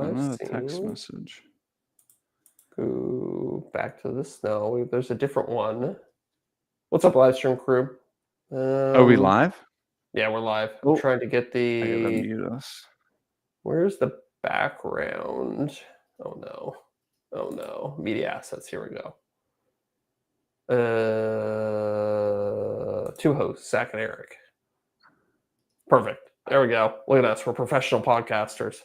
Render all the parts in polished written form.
I've Not a text seen. message. Go back to the snow. There's a different one. What's up, live stream crew? Are we live? Yeah, we're live. I'm Oh, trying to get I gotta the. mute us. Where's the background? Oh no. Oh no. Media assets. Here we go. Two hosts, Zach and Eric. Perfect. There we go. Look at us. We're professional podcasters.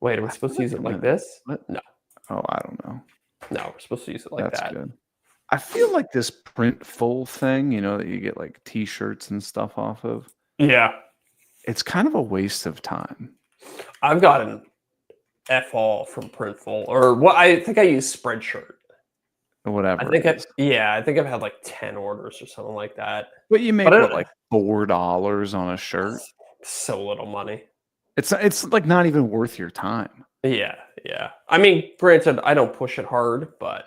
Wait, are we supposed to use it like this? What? No. Oh, I don't know. No, we're supposed to use it like That's that. good. I feel like this Printful thing, that you get like t-shirts and stuff off of. Yeah. It's kind of a waste of time. I've gotten F all from Printful, or what? I think I use Spreadshirt. Whatever. I think I think I've had like 10 orders or something like that. But you make like $4 on a shirt? So little money. It's like not even worth your time. Yeah. I mean, granted, I don't push it hard, but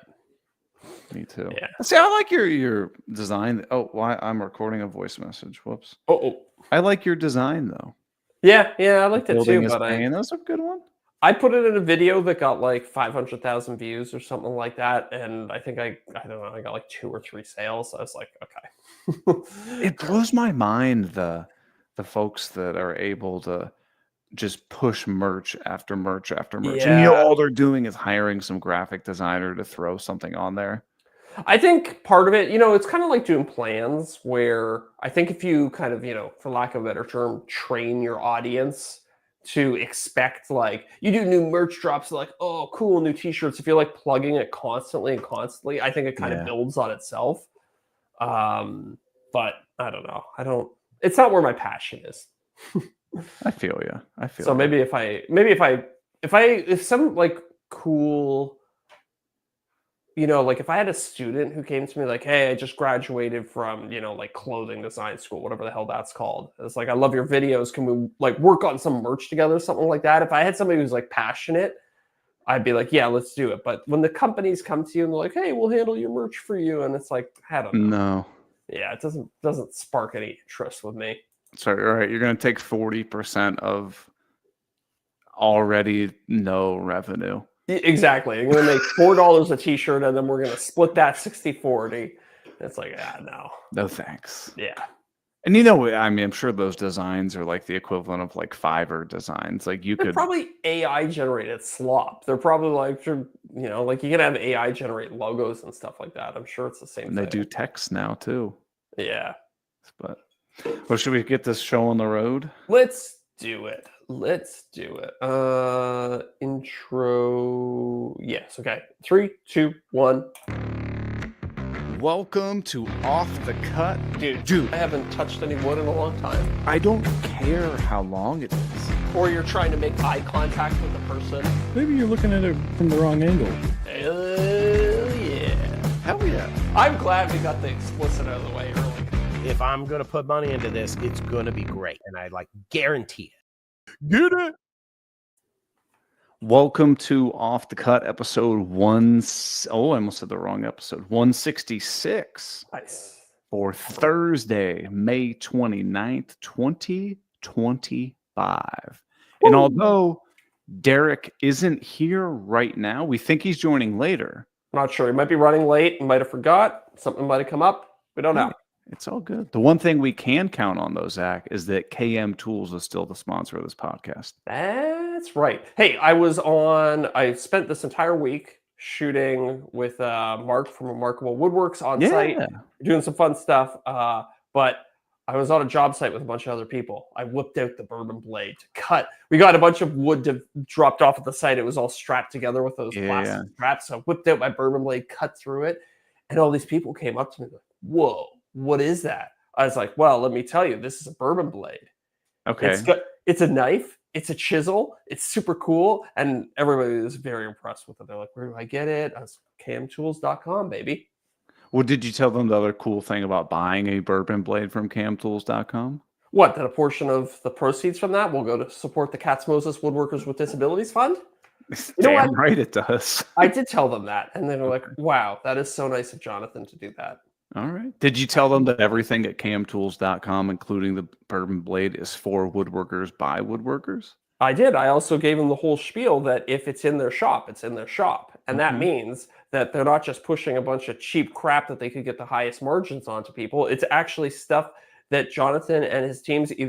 me too. Yeah. See, I like your design. Oh, why I'm recording a voice message. Whoops. Oh. I like your design though. Yeah, I liked it too. But that's a good one. I put it in a video that got like 500,000 views or something like that, and I think I don't know, I got like 2 or 3 sales. I was like, okay. It blows my mind the folks that are able to just push merch after merch after merch, and all they're doing is hiring some graphic designer to throw something on there. I think part of it, it's kind of like doing plans where I think if you kind of, for lack of a better term, train your audience to expect, like, you do new merch drops, like, oh, cool, new t-shirts. If you're like plugging it constantly, I think it kind of builds on itself. But I don't know. It's not where my passion is. I feel you. So maybe if some like cool, like if I had a student who came to me like, hey, I just graduated from, like clothing design school, whatever the hell that's called. It's like, I love your videos. Can we like work on some merch together, something like that? If I had somebody who's like passionate, I'd be like, yeah, let's do it. But when the companies come to you and they're like, hey, we'll handle your merch for you, and it's like, I don't know. No. Yeah, it doesn't spark any interest with me. Sorry, all right. You're going to take 40% of already no revenue. Exactly. I'm going to make $4 a t-shirt, and then we're going to split that 60-40. It's like, no. No thanks. Yeah. And I mean, I'm sure those designs are like the equivalent of like Fiverr designs. Like They're probably AI generated slop. They're probably like, like you can have AI generate logos and stuff like that. I'm sure it's the same thing. They do text now too. Yeah. But well, should we get this show on the road? Let's do it. Intro. Yes. Okay. 3, 2, 1. Welcome to Off the Cut. Dude, I haven't touched any wood in a long time. I don't care how long it is. Or you're trying to make eye contact with the person. Maybe you're looking at it from the wrong angle. Hell yeah. I'm glad we got the explicit out of the way early. If I'm going to put money into this, it's going to be great. And I guarantee it. Get it. Welcome to Off the Cut episode 1. Oh, I almost said the wrong episode. 166. Nice. For Thursday, May 29th, 2025. Woo. And although Deric isn't here right now, we think he's joining later. I'm not sure. He might be running late. He might have forgot. Something might have come up. We don't know. It's all good. The one thing we can count on, though, Zach, is that KM Tools is still the sponsor of this podcast. That's right. Hey, I spent this entire week shooting with Mark from Remarkable Woodworks on site, doing some fun stuff. But I was on a job site with a bunch of other people. I whipped out the bourbon blade to cut. We got a bunch of wood dropped off at the site. It was all strapped together with those plastic straps. So I whipped out my bourbon blade, cut through it. And all these people came up to me like, whoa. What is that? I was like, well, let me tell you, this is a bourbon blade. Okay. It's a knife. It's a chisel. It's super cool. And everybody was very impressed with it. They're like, where do I get it? I was camtools.com, baby. Well, did you tell them the other cool thing about buying a bourbon blade from camtools.com? What, that a portion of the proceeds from that will go to support the Katz Moses Woodworkers with Disabilities Fund? Damn right it does. I did tell them that. And they were like, wow, that is so nice of Jonathan to do that. All right. Did you tell them that everything at camtools.com, including the bourbon blade, is for woodworkers by woodworkers? I did. I also gave them the whole spiel that if it's in their shop, it's in their shop. And that means that they're not just pushing a bunch of cheap crap that they could get the highest margins onto people. It's actually stuff that Jonathan and his team, sorry,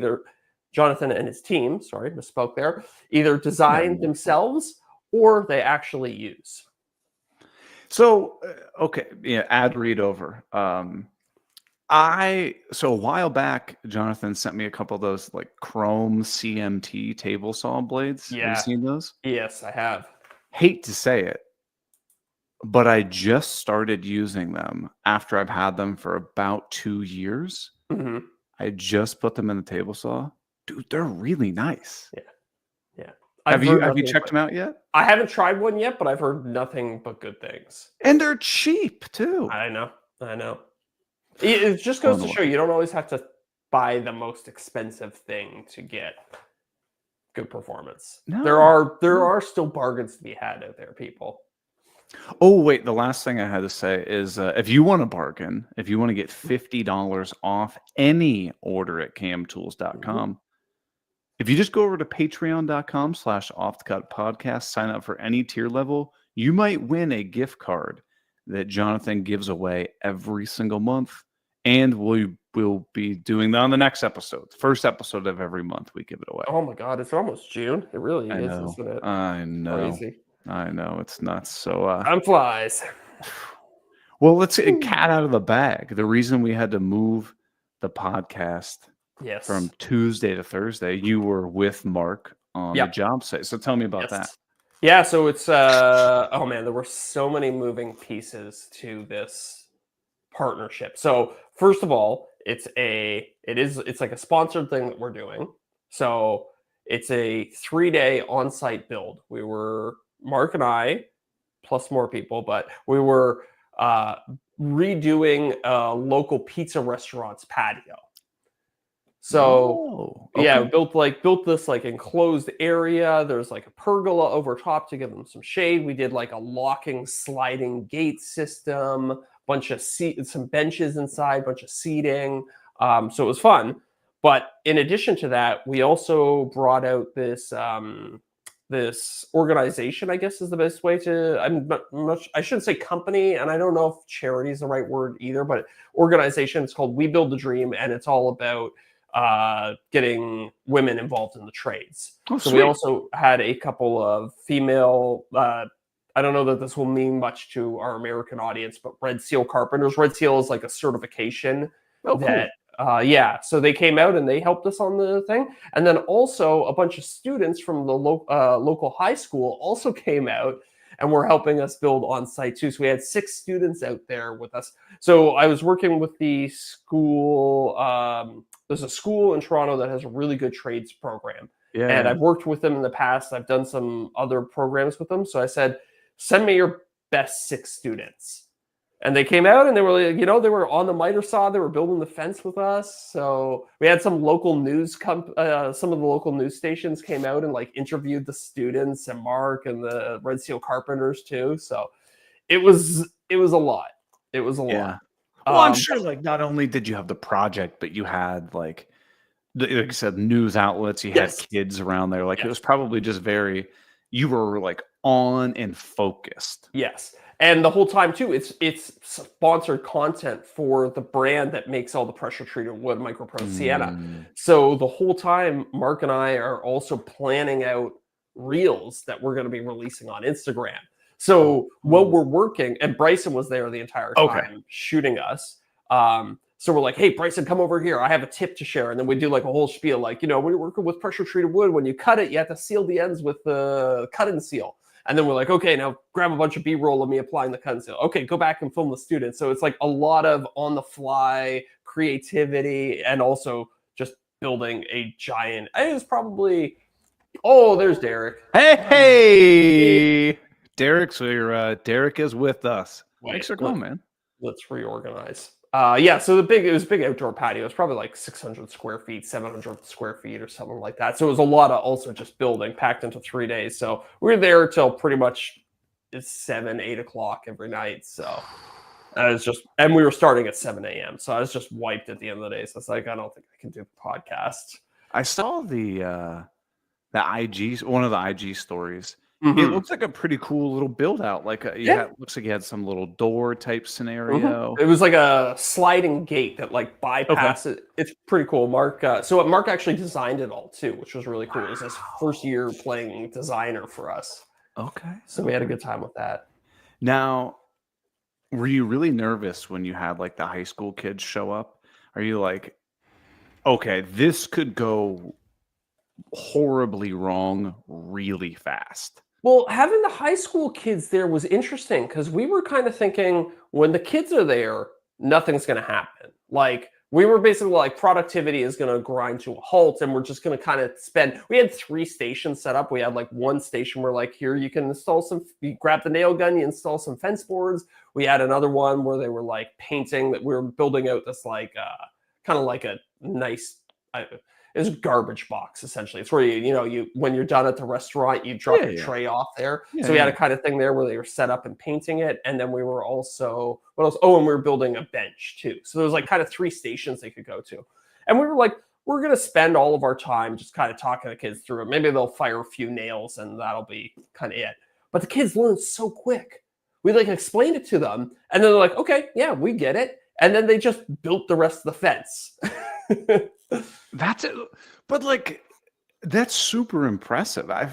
misspoke there, either designed themselves or they actually use. So, okay, yeah, ad read over. So a while back, Jonathan sent me a couple of those like chrome CMT table saw blades. Have you seen those? Yes, I have. Hate to say it, but I just started using them after I've had them for about 2 years. I just put them in the table saw. Dude, they're really nice. Yeah. Have you checked them out yet? I haven't tried one yet, but I've heard nothing but good things. And they're cheap too. I know. It just goes to show you don't always have to buy the most expensive thing to get good performance. No. There are still bargains to be had out there, people. Oh, wait. The last thing I had to say is if you want to bargain, if you want to get $50 off any order at camtools.com, if you just go over to patreon.com/offthecut podcast, sign up for any tier level, you might win a gift card that Jonathan gives away every single month. And we'll be doing that on the next episode. The first episode of every month, we give it away. Oh my God, it's almost June. It really is, isn't it? I know. Crazy. I know. It's nuts. So time flies. Well, let's get a cat out of the bag. The reason we had to move the podcast from Tuesday to Thursday, you were with Mark on the job site. So tell me about that. Yeah, so it's oh man, there were so many moving pieces to this partnership. So first of all, it's like a sponsored thing that we're doing. So it's a 3-day on-site build. We were Mark and I, plus more people, but we were redoing a local pizza restaurant's patio. So we built this like enclosed area. There's like a pergola over top to give them some shade. We did like a locking sliding gate system, some benches inside, bunch of seating. So it was fun. But in addition to that, we also brought out this this organization, I guess is the best way to, I shouldn't say company, and I don't know if charity is the right word either, but organization. It's called We Build the Dream, and it's all about getting women involved in the trades. So we also had a couple of female, I don't know that this will mean much to our American audience, but Red Seal carpenters. Red Seal is like a certification that, so they came out and they helped us on the thing. And then also a bunch of students from the local high school also came out and were helping us build on site too. So we had 6 students out there with us. So I was working with the school. There's a school in Toronto that has a really good trades program. Yeah. And I've worked with them in the past. I've done some other programs with them. So I said, send me your best 6 students. And they came out and they were, they were on the miter saw. They were building the fence with us. So we had some local news, some of the local news stations came out and like interviewed the students and Mark and the Red Seal carpenters too. So it was a lot. It was a lot. Well, I'm sure like not only did you have the project, but you had like you said, news outlets, you had kids around there. Like it was probably just you were like on and focused. Yes. And the whole time too, it's sponsored content for the brand that makes all the pressure treated wood, MicroPro Sienna. So the whole time, Mark and I are also planning out reels that we're going to be releasing on Instagram. So while we're working, and Bryson was there the entire time shooting us. So we're like, hey, Bryson, come over here. I have a tip to share. And then we do like a whole spiel, like, when you're working with pressure treated wood, when you cut it, you have to seal the ends with the cut and seal. And then we're like, okay, now grab a bunch of B-roll of me applying the cut and seal. Okay, go back and film the students. So it's like a lot of on-the-fly creativity and also just building a giant. It was probably, there's Deric. Hey! Deric's here. Deric is with us. Thanks for coming, man. Let's reorganize. So it was a big outdoor patio. It was probably like 600 square feet, 700 square feet or something like that. So it was a lot of also just building packed into 3 days. So we were there till pretty much 7, 8 o'clock every night. So and we were starting at 7 a.m. So I was just wiped at the end of the day. So it's like, I don't think I can do the podcast. I saw the one of the IG stories. Mm-hmm. It looks like a pretty cool little build out. Like looks like you had some little door type scenario. It was like a sliding gate that like bypasses. It's pretty cool. Mark actually designed it all too, which was really cool. It was his first year playing designer for us. Okay. So we had a good time with that. Now, were you really nervous when you had like the high school kids show up? Are you like, okay, this could go horribly wrong really fast? Well, having the high school kids there was interesting because we were kind of thinking when the kids are there, nothing's going to happen. Like we were basically like productivity is going to grind to a halt and we're just going to kind of we had 3 stations set up. We had like one station where like here you can you grab the nail gun, you install some fence boards. We had another one where they were like painting that we were building out this like kind of like a nice it's a garbage box essentially. It's where you when you're done at the restaurant, you drop your tray off there. So we had a kind of thing there where they were set up and painting it, and then we were also what else? Oh, and we were building a bench too. So there was like kind of 3 stations they could go to, and we were like, we're gonna spend all of our time just kind of talking to the kids through it. Maybe they'll fire a few nails, and that'll be kind of it. But the kids learned so quick. We like explained it to them, and then they're like, okay, yeah, we get it. And then they just built the rest of the fence. That's it. But like, that's super impressive. I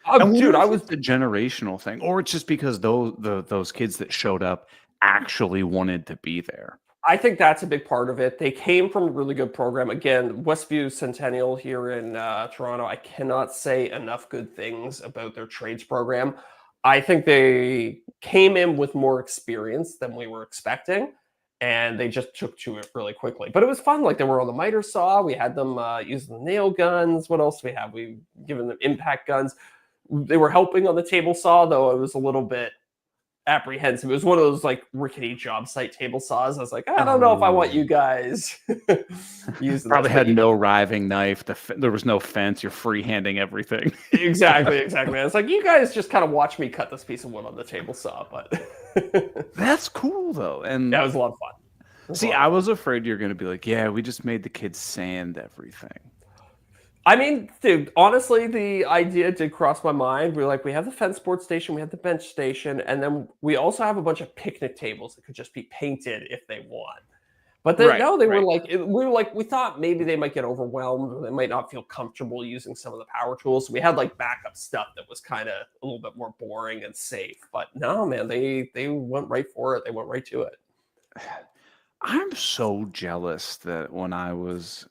was the generational thing, or it's just because those kids that showed up actually wanted to be there. I think that's a big part of it. They came from a really good program. Again, Westview Centennial here in Toronto. I cannot say enough good things about their trades program. I think they came in with more experience than we were expecting. And they just took to it really quickly. But it was fun. Like they were on the miter saw. We had them using the nail guns. What else do we have? We given them impact guns. They were helping on the table saw, though it was a little bit apprehensive. It was one of those like rickety job site table saws. I was like, I don't know if I want you guys using Probably had no riving knife. There was no fence. You're freehanding everything. Exactly. I was like, you guys just kind of watch me cut this piece of wood on the table saw. But that's cool though, and that was a lot of fun. See, I was afraid you're going to be like, yeah, we just made the kids sand everything. I mean, dude, honestly, the idea did cross my mind. We have the fence board station, we have the bench station, and then we also have a bunch of picnic tables that could just be painted if they want. But then we thought maybe they might get overwhelmed or they might not feel comfortable using some of the power tools. So we had like backup stuff that was kind of a little bit more boring and safe. But no, man, they went right for it. They went right to it. I'm so jealous that when I was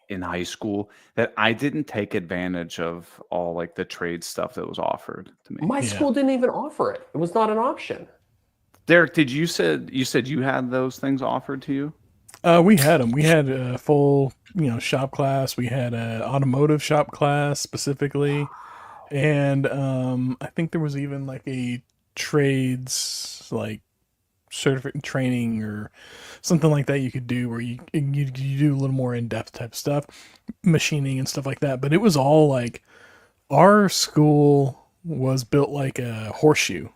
in high school that I didn't take advantage of all like the trade stuff that was offered to me. My school didn't even offer it. It was not an option. Deric, you said you had those things offered to you? We had them. We had a full, shop class. We had an automotive shop class specifically, and I think there was even like a trades like certificate training or something like that you could do where you do a little more in-depth type stuff, machining and stuff like that. But it was all like our school was built like a horseshoe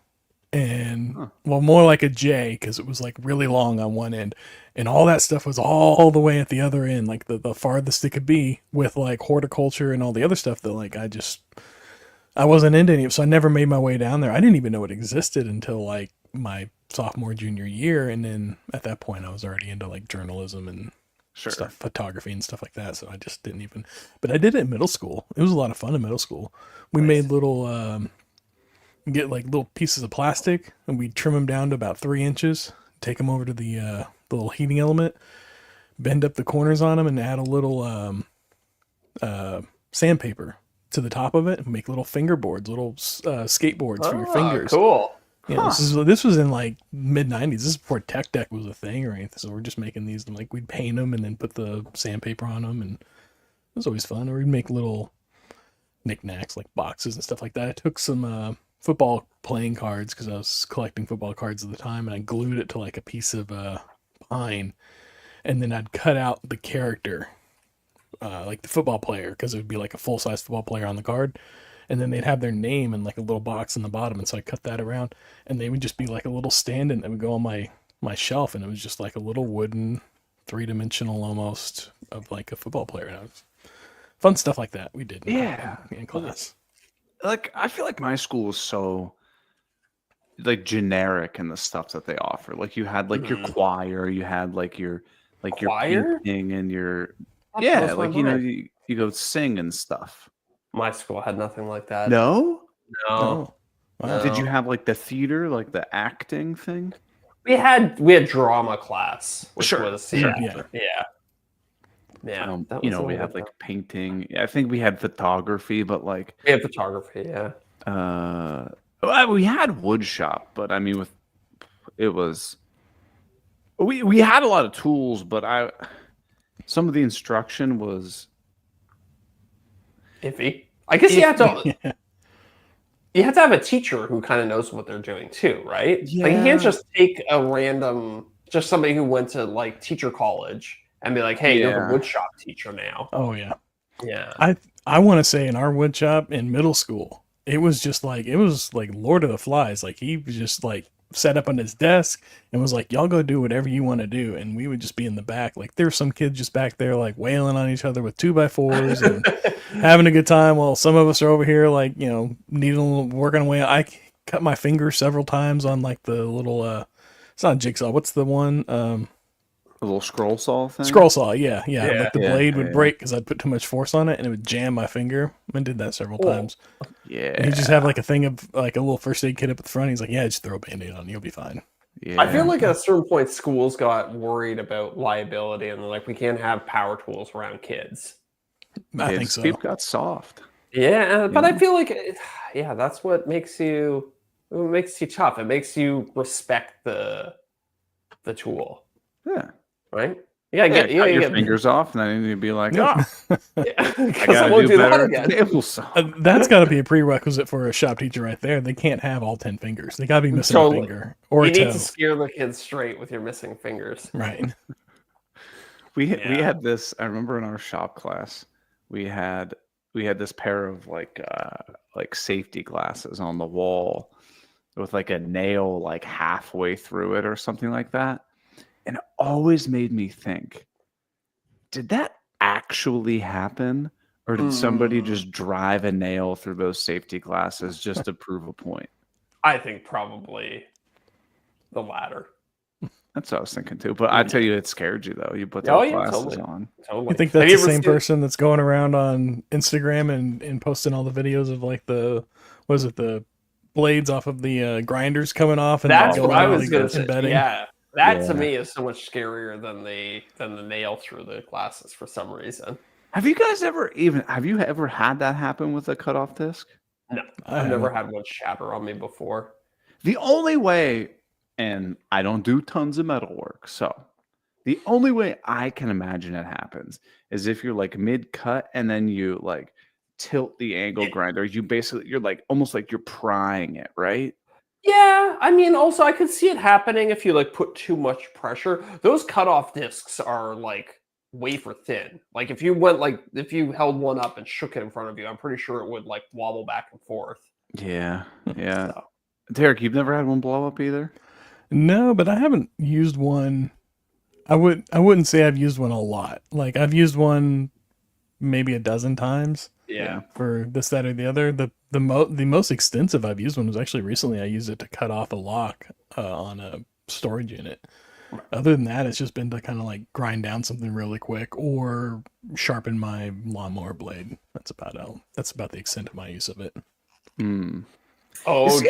and well, more like a J because it was like really long on one end and all that stuff was all the way at the other end, like the farthest it could be, with like horticulture and all the other stuff that like I wasn't into any of it, so I never made my way down there. I didn't even know it existed until like my sophomore, junior year, and then at that point I was already into like journalism and stuff, photography and stuff like that, so I just didn't even, but I did it in middle school. It was a lot of fun in middle school. We made little get like little pieces of plastic and we trim them down to about 3 inches, take them over to the little heating element, bend up the corners on them and add a little sandpaper to the top of it and make little fingerboards, little skateboards for your fingers. Cool. Yeah, this was in like mid 90s. This is before tech deck was a thing or anything. So we're just making these and like we'd paint them and then put the sandpaper on them, and it was always fun. Or we'd make little knickknacks like boxes and stuff like that. I took some football playing cards because I was collecting football cards at the time, and I glued it to like a piece of pine, and then I'd cut out the character, like the football player, because it would be like a full size football player on the card. And then they'd have their name in like a little box in the bottom. And so I cut that around and they would just be like a little stand-in that would go on my shelf. And it was just like a little wooden 3-dimensional almost of like a football player. And I was fun stuff like that we did in class. Like, I feel like my school was so like generic in the stuff that they offer. Like you had like your choir, you had like your Choir? painting and your That like you go sing and stuff. My school had nothing like that. No? Oh, wow. Did you have like the theater, like the acting thing? We had drama class, which was yeah. You know, we had like painting. I think we had photography, but like we had photography, yeah. We had wood shop, but I mean, we had a lot of tools, but some of the instruction was iffy. I guess you have to. You have to have a teacher who kind of knows what they're doing too, right? Yeah. Like you can't just take just somebody who went to like teacher college and be like, "Hey, you're the wood shop teacher now." Oh yeah, yeah. I want to say in our wood shop in middle school, it was like Lord of the Flies. Like he was just like sat up on his desk and was like, "Y'all go do whatever you want to do," and we would just be in the back. Like there were some kids just back there like wailing on each other with 2x4s and having a good time, while some of us are over here like working away. I cut my finger several times on like the little it's not a jigsaw. What's the one? A little scroll saw thing? Scroll saw, yeah. Like the blade would break because I'd put too much force on it and it would jam my finger. I did that several times. Yeah. And he just have like a thing of like a little first aid kit up at the front. He's like, yeah, just throw a Band-Aid on. You'll be fine. Yeah. I feel like at a certain point, schools got worried about liability and they're like, we can't have power tools around kids. I think so. People got soft. Yeah, but I feel like, that's what makes you tough. It makes you respect the tool. Yeah. Right? You gotta get your fingers off, and then you'd be like, "Oh, I gotta do better again." That's got to be a prerequisite for a shop teacher, right there. They can't have all 10 fingers. They got to be missing a finger or a toe. You need to steer the kids straight with your missing fingers, right? We had this. I remember in our shop class, we had this pair of like safety glasses on the wall with like a nail like halfway through it or something like that. And it always made me think, did that actually happen? Or did somebody just drive a nail through those safety glasses just to prove a point? I think probably the latter. That's what I was thinking too. But I tell you, it scared you though. You put those glasses on. Totally. You think that's the same person that's going around on Instagram and posting all the videos of like the blades off of the grinders coming off? And that's what I was going to say. Embedding? Yeah. That to me is so much scarier than the nail through the glasses for some reason. Have you ever had that happen with a cutoff disc? No, I've never had one shatter on me before. The only way, and I don't do tons of metal work, so the only way I can imagine it happens is if you're like mid cut and then you like tilt the angle grinder. You're like almost like you're prying it, right? Yeah, I mean, also I could see it happening if you like put too much pressure. Those cutoff discs are like wafer thin. Like if you held one up and shook it in front of you, I'm pretty sure it would like wobble back and forth. Yeah. So. Deric, you've never had one blow up either? No, but I haven't used one. I wouldn't say I've used one a lot. Like I've used one maybe a dozen times. Yeah. For this, that, or the other. The most extensive I've used one was actually recently. I used it to cut off a lock on a storage unit. Other than that, it's just been to kind of like grind down something really quick or sharpen my lawnmower blade. That's about the extent of my use of it. Oh,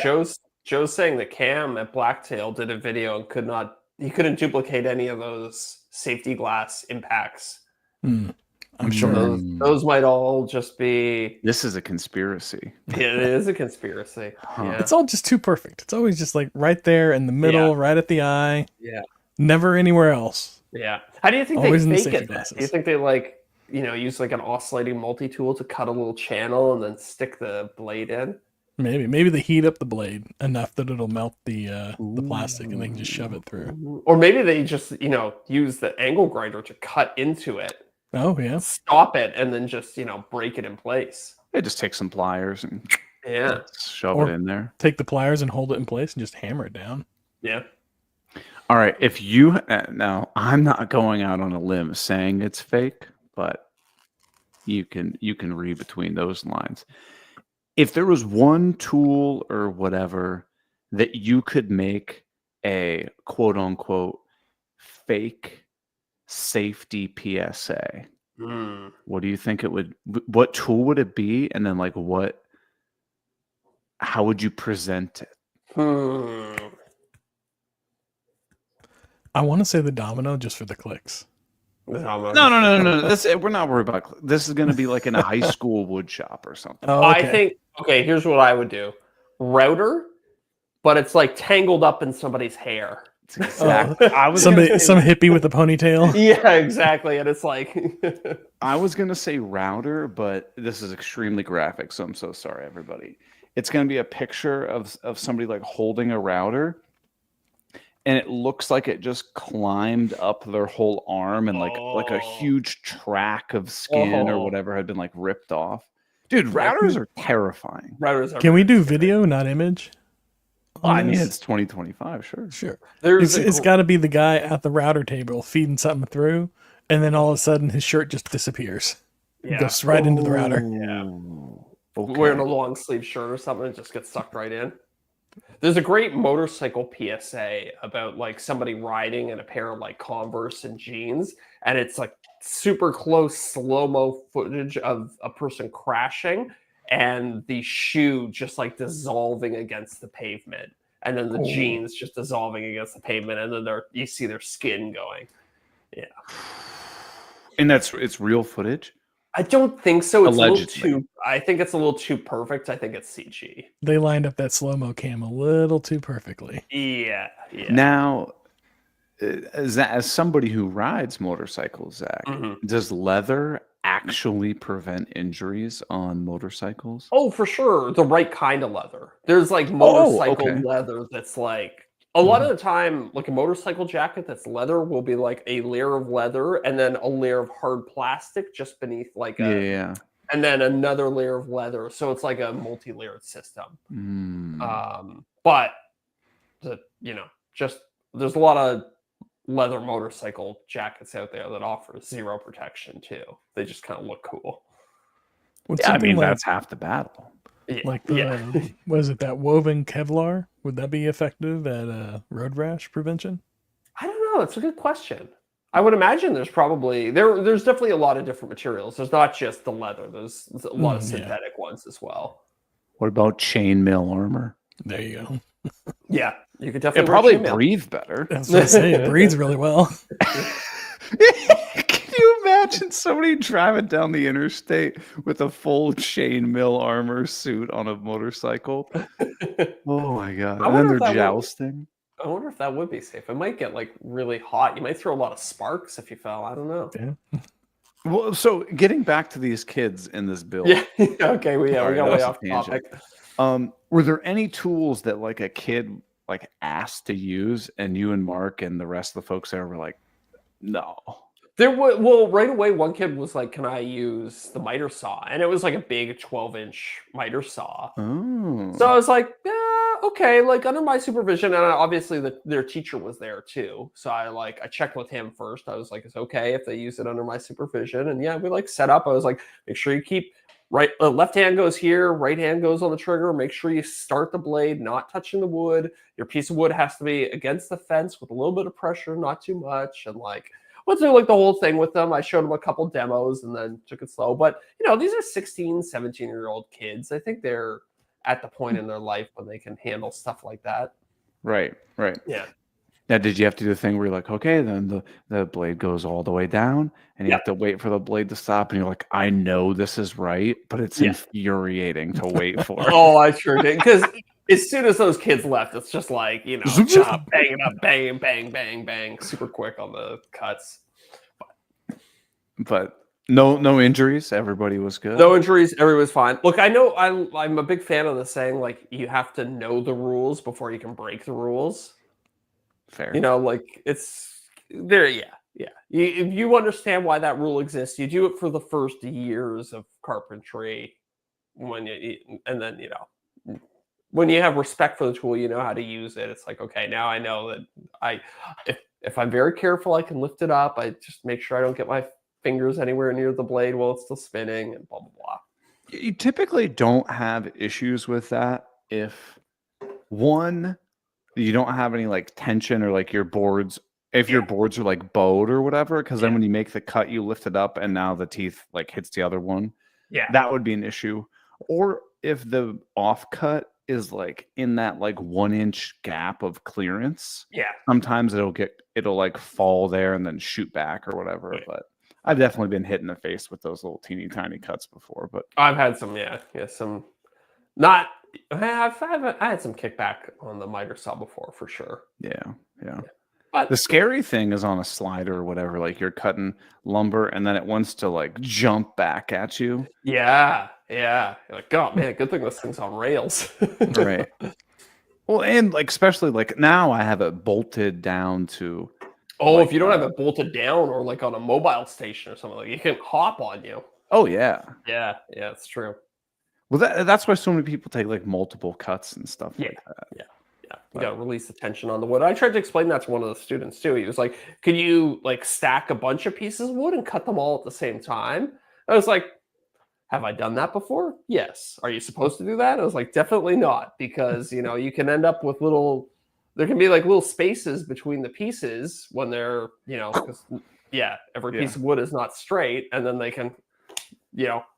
Joe's saying that Cam at Blacktail did a video and he couldn't duplicate any of those safety glass impacts. I'm sure those might all just be. This is a conspiracy. It is a conspiracy. Yeah. It's all just too perfect. It's always just like right there in the middle, right at the eye. Yeah. Never anywhere else. Yeah. How do you think always they the fake it? Do you think they use like an oscillating multi-tool to cut a little channel and then stick the blade in? Maybe they heat up the blade enough that it'll melt the plastic and they can just shove it through. Or maybe they just use the angle grinder to cut into it. Oh yeah. Stop it and then just break it in place. Yeah, just take some pliers and shove it in there. Take the pliers and hold it in place and just hammer it down. Yeah. All right. If you now, I'm not going out on a limb saying it's fake, but you can read between those lines. If there was one tool or whatever that you could make a quote unquote fake safety PSA, what do you think it would? What tool would it be? And then like how would you present it? I want to say the domino just for the clicks. No. We're not worried about. This is going to be like in a high school wood shop or something. Oh, okay. I think. Okay, here's what I would do: router, but it's like tangled up in somebody's hair. Exactly. Some hippie with a ponytail. Yeah, exactly. And it's like I was gonna say router, but this is extremely graphic, so I'm so sorry, everybody. It's gonna be a picture of somebody like holding a router, and it looks like it just climbed up their whole arm, and like a huge track of skin or whatever had been like ripped off. Dude, routers are terrifying. Can we do video, not image? I mean, it's 2025, sure. It's got to be the guy at the router table feeding something through, and then all of a sudden his shirt just disappears. Yeah. Goes right into the router. Yeah. Okay. Wearing a long sleeve shirt or something, it just gets sucked right in. There's a great motorcycle PSA about like somebody riding in a pair of like Converse and jeans, and it's like super close slow-mo footage of a person crashing and the shoe just like dissolving against the pavement, and then the jeans just dissolving against the pavement, and then you see their skin going. Yeah. And it's real footage? I don't think so. It's Allegedly. I think it's a little too perfect. I think it's CG. They lined up that slow-mo cam a little too perfectly. Yeah. Now, as somebody who rides motorcycles, Zach, does leather actually prevent injuries on motorcycles? Oh, for sure. The right kind of leather. There's like motorcycle leather that's like a lot of the time, like a motorcycle jacket that's leather will be like a layer of leather and then a layer of hard plastic just beneath like and then another layer of leather. So it's like a multi-layered system. But there's a lot of leather motorcycle jackets out there that offer zero protection too. They just kind of look cool. That's half the battle. Like what is it, that woven Kevlar? Would that be effective at road rash prevention? I don't know. It's a good question. I would imagine there's probably there's definitely a lot of different materials. There's not just the leather. There's a lot of synthetic ones as well. What about chainmail armor? There you go. Yeah, you could definitely. It probably breathes better. That's what I say. It breathes really well. Can you imagine somebody driving down the interstate with a full chainmail armor suit on a motorcycle? Oh my god! And then they're jousting. I wonder if that would be safe. It might get like really hot. You might throw a lot of sparks if you fell. I don't know. Yeah. Well, so getting back to these kids in this build. Yeah. Okay. We got way off topic. Were there any tools that like a kid like asked to use, and you and Mark and the rest of the folks there were like, no? There was, well, right away, one kid was like, can I use the miter saw? And it was like a big 12-inch miter saw. Oh. So I was like, yeah, okay, like under my supervision. And obviously their teacher was there too. So I checked with him first. I was like, it's okay if they use it under my supervision. And yeah, we like set up. I was like, make sure you keep left hand goes here, right hand goes on the trigger. Make sure you start the blade, not touching the wood. Your piece of wood has to be against the fence with a little bit of pressure, not too much. And like, went through like the whole thing with them. I showed them a couple demos and then took it slow. But, these are 16, 17-year-old kids. I think they're at the point in their life when they can handle stuff like that. Right. Yeah. Now, did you have to do the thing where you're like, okay, then the blade goes all the way down and you have to wait for the blade to stop, and you're like, I know this is right, but it's infuriating to wait for. Oh, I sure did. Because as soon as those kids left, it's just like, chop, bang it up, bang, bang, bang, bang, super quick on the cuts. But no injuries. Everybody was good. No injuries. Everybody was fine. Look, I know I'm a big fan of the saying, like, you have to know the rules before you can break the rules. Fair. Like it's there. Yeah. If you understand why that rule exists, you do it for the first years of carpentry. When you have respect for the tool, you know how to use it. It's like, okay, now I know that if I'm very careful, I can lift it up. I just make sure I don't get my fingers anywhere near the blade while it's still spinning, and blah blah blah. You typically don't have issues with that if one, you don't have any like tension or like your boards. If your boards are like bowed or whatever, because then when you make the cut, you lift it up and now the teeth like hits the other one. Yeah, that would be an issue. Or if the off cut is like in that like 1 inch gap of clearance, sometimes it'll like fall there and then shoot back or whatever. Yeah. But I've definitely been hit in the face with those little teeny tiny cuts before. But I've had some, some not. I had some kickback on the miter saw before for sure. Yeah. But the scary thing is on a slider or whatever, like you're cutting lumber and then it wants to like jump back at you. Yeah. You're like, oh man, good thing this thing's on rails. Right. Well, and like especially like now I have it bolted down to. Oh, like, if you don't have it bolted down or like on a mobile station or something, like it can hop on you. Oh yeah. Yeah, it's true. Well, that's why so many people take like multiple cuts and stuff like that. Yeah. You got to release the tension on the wood. I tried to explain that to one of the students too. He was like, "Could you like stack a bunch of pieces of wood and cut them all at the same time?" I was like, "Have I done that before?" Yes. Are you supposed to do that? I was like, "Definitely not," because you can end up with there can be like little spaces between the pieces when they're because every piece of wood is not straight, and then they can.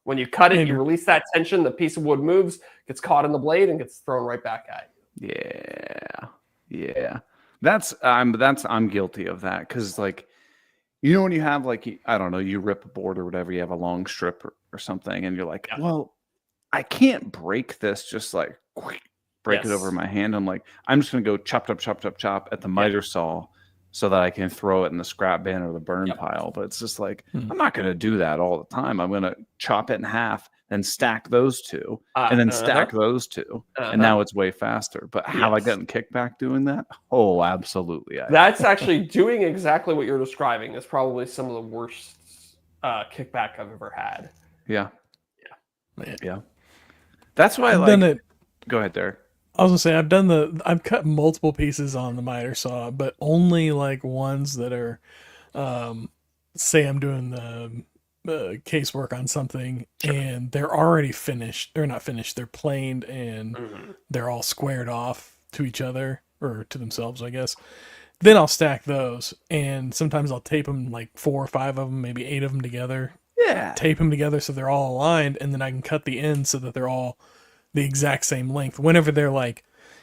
When you cut it, you release that tension, the piece of wood moves, gets caught in the blade, and gets thrown right back at you. Yeah. I'm guilty of that because like, when you have like, I don't know, you rip a board or whatever, you have a long strip or something, and you're like, well, I can't break this just like break it over my hand. I'm like, I'm just gonna go chop at the miter saw so that I can throw it in the scrap bin or the burn pile. But it's just like, I'm not going to do that all the time. I'm going to chop it in half and stack those two and then stack those two. And now it's way faster. But have I gotten kickback doing that? Oh, absolutely. That's actually doing exactly what you're describing is probably some of the worst kickback I've ever had. Yeah. That's why I've done it. Go ahead, Deric. I was gonna say I've cut multiple pieces on the miter saw, but only like ones that are, say I'm doing the casework on something and they're already finished. They're not finished. They're planed and they're all squared off to each other or to themselves, I guess. Then I'll stack those, and sometimes I'll tape them like 4 or 5 of them, maybe 8 of them together. Yeah. Tape them together so they're all aligned, and then I can cut the ends so that they're all the exact same length whenever they're like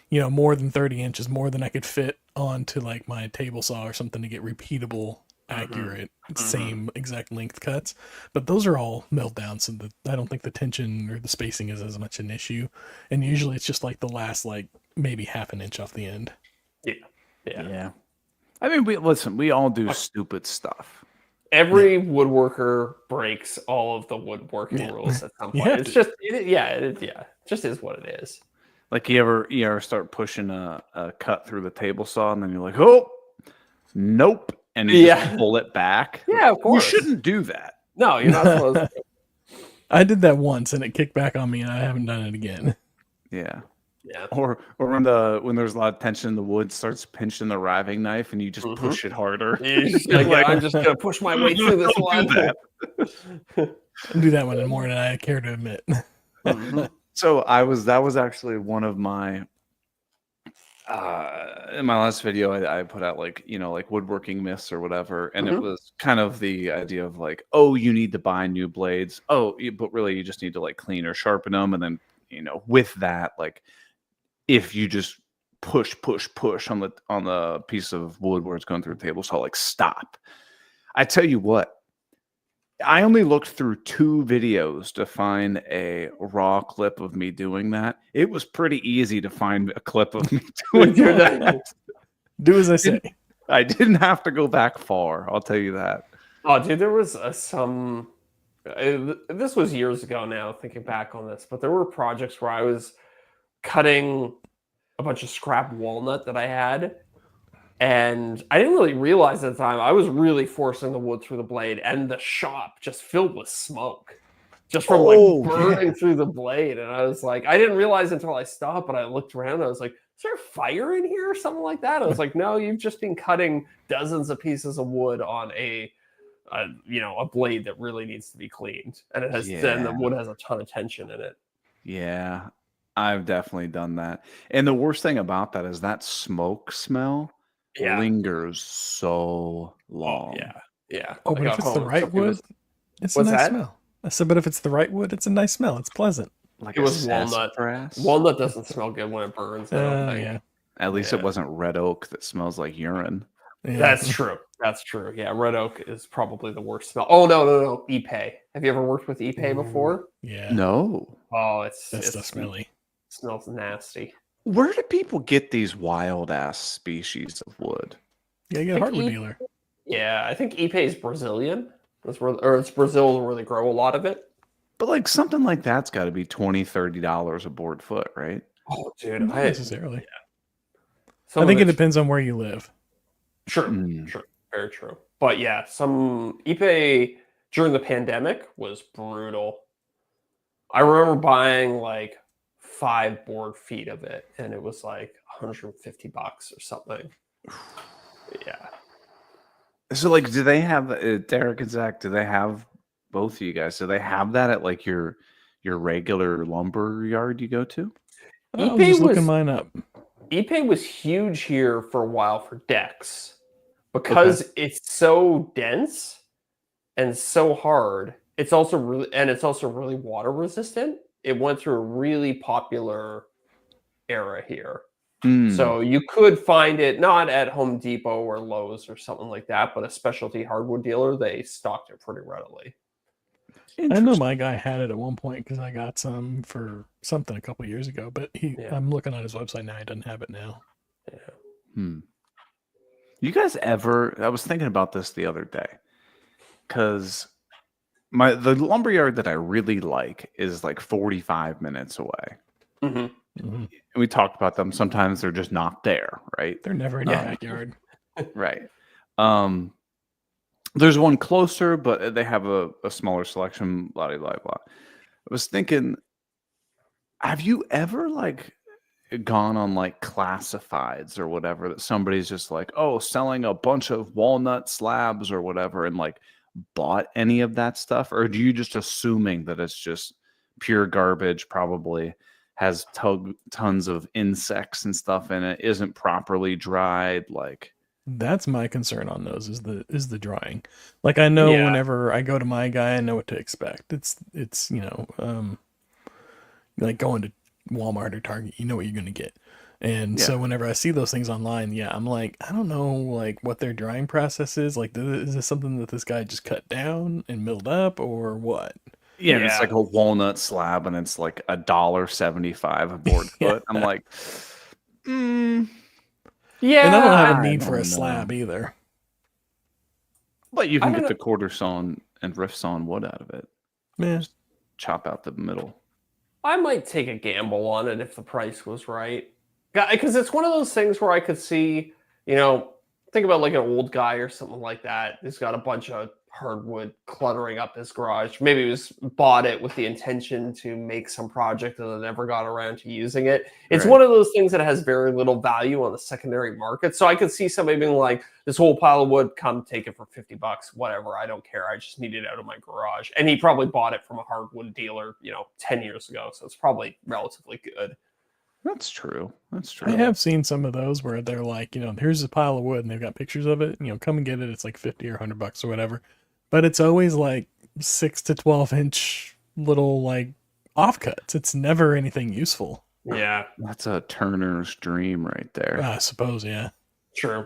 more than 30 inches, more than I could fit onto like my table saw or something to get repeatable, accurate, same exact length cuts. But those are all milled down so that I don't think the tension or the spacing is as much an issue, and usually it's just like the last like maybe half an inch off the end. Yeah. I mean, we all do stupid stuff. Every woodworker breaks all of the woodworking rules at some point. It's just, it just is what it is. Like you ever start pushing a cut through the table saw, and then you're like, oh, nope, and you just pull it back. Yeah, of course. You shouldn't do that. No, you're not supposed to. I did that once, and it kicked back on me, and I haven't done it again. Yeah. Or when there's a lot of tension in the wood, starts pinching the riving knife, and you just push it harder. I'm just gonna push my way through this one. I do that one more than I care to admit. So that was actually one of my in my last video I put out like woodworking myths or whatever, and it was kind of the idea of like, oh, you need to buy new blades, but really you just need to like clean or sharpen them, and then with that, like if you just push on the piece of wood where it's going through the table saw, like stop. I tell you what, I only looked through 2 videos to find a raw clip of me doing that. It was pretty easy to find a clip of me doing that. Do as I say. I didn't have to go back far. I'll tell you that. Oh, dude, there was this was years ago now, thinking back on this, but there were projects where I was cutting a bunch of scrap walnut that I had, and I didn't really realize at the time I was really forcing the wood through the blade, and the shop just filled with smoke just from burning through the blade. And I was like, I didn't realize until I stopped, but I looked around and I was like, is there a fire in here or something like that? I was like, no, you've just been cutting dozens of pieces of wood on a a blade that really needs to be cleaned, and then the wood has a ton of tension in it. Yeah, I've definitely done that. And the worst thing about that is that smoke smell lingers so long. Yeah. Oh, but if it's the right wood, it's a What's nice that? smell. I said, but if it's the right wood, it's a nice smell. It's pleasant. Like it was walnut. Walnut doesn't smell good when it burns. I don't think. Yeah. At least it wasn't red oak that smells like urine. Yeah. That's true. That's true. Yeah, red oak is probably the worst smell. Oh no, Ipe. Have you ever worked with Ipe before? Yeah. No. Oh, it's smelly. Smells nasty. Where do people get these wild ass species of wood? Yeah, you get a hardwood dealer. Yeah, I think Ipe is Brazilian. It's Brazil where they grow a lot of it. But like something like that's got to be $20-$30 a board foot, right? Oh, dude, not necessarily. Yeah. I think it depends on where you live. Sure, very true. But yeah, some Ipe during the pandemic was brutal. I remember buying like 5 board feet of it, and it was like $150 or something. Yeah. So like, do they have Deric and Zach? Do they have both of you guys? Do they have that at like your regular lumber yard you go to? I was just looking mine up. Ipe was huge here for a while for decks because it's so dense and so hard. It's also really water resistant. It went through a really popular era here. So you could find it not at Home Depot or Lowe's or something like that, but a specialty hardwood dealer, they stocked it pretty readily. I know my guy had it at one point because I got some for something a couple years ago, but I'm looking on his website now. He doesn't have it now. Yeah. You guys ever? I was thinking about this the other day because the lumberyard that I really like is like 45 minutes away. Mm-hmm. And we talked about them. Sometimes they're just not there, right? They're never in your backyard. Right. There's one closer, but they have a smaller selection, blah, blah, blah, blah. I was thinking, have you ever like gone on like classifieds or whatever that somebody's just like, oh, selling a bunch of walnut slabs or whatever, and like bought any of that stuff? Or do you just assuming that it's just pure garbage, probably has tons of insects and stuff in it, isn't properly dried? Like, that's my concern on those is the drying. Like I know whenever I go to my guy, I know what to expect. It's like going to Walmart or Target, you know what you're gonna get. And so whenever I see those things online, I'm like, I don't know like what their drying process is. Like, is this something that this guy just cut down and milled up or what? Yeah, it's like a walnut slab, and it's like $1.75 a board foot. I'm like, yeah, and I don't have a need for a slab either. But you can get the quarter sawn and rift sawn wood out of it. Yeah, just chop out the middle. I might take a gamble on it if the price was right, because it's one of those things where I could see, think about like an old guy or something like that. He's got a bunch of hardwood cluttering up his garage. Maybe he bought it with the intention to make some project and then never got around to using it. It's one of those things that has very little value on the secondary market. So I could see somebody being like, this whole pile of wood, come take it for $50, whatever. I don't care. I just need it out of my garage. And he probably bought it from a hardwood dealer, 10 years ago. So it's probably relatively good. That's true. That's true. I have seen some of those where they're like, here's a pile of wood and they've got pictures of it. Come and get it. It's like $50 or $100 or whatever. But it's always like 6 to 12 inch little like offcuts. It's never anything useful. Yeah. That's a Turner's dream right there. I suppose, yeah. True.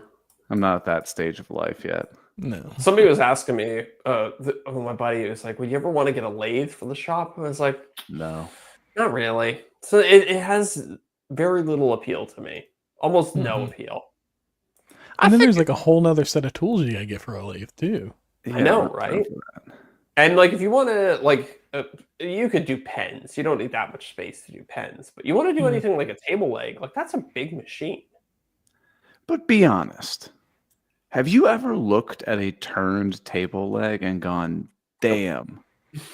I'm not at that stage of life yet. No. Somebody was asking me, my buddy was like, would you ever want to get a lathe for the shop? I was like, no. Not really. So it has very little appeal to me. Almost no appeal. And then there's like a whole nother set of tools you gotta get for a lathe too. Yeah, I know, right? And like, if you want to, you could do pens. You don't need that much space to do pens. But you want to do anything like a table leg, like that's a big machine. But be honest. Have you ever looked at a turned table leg and gone, damn,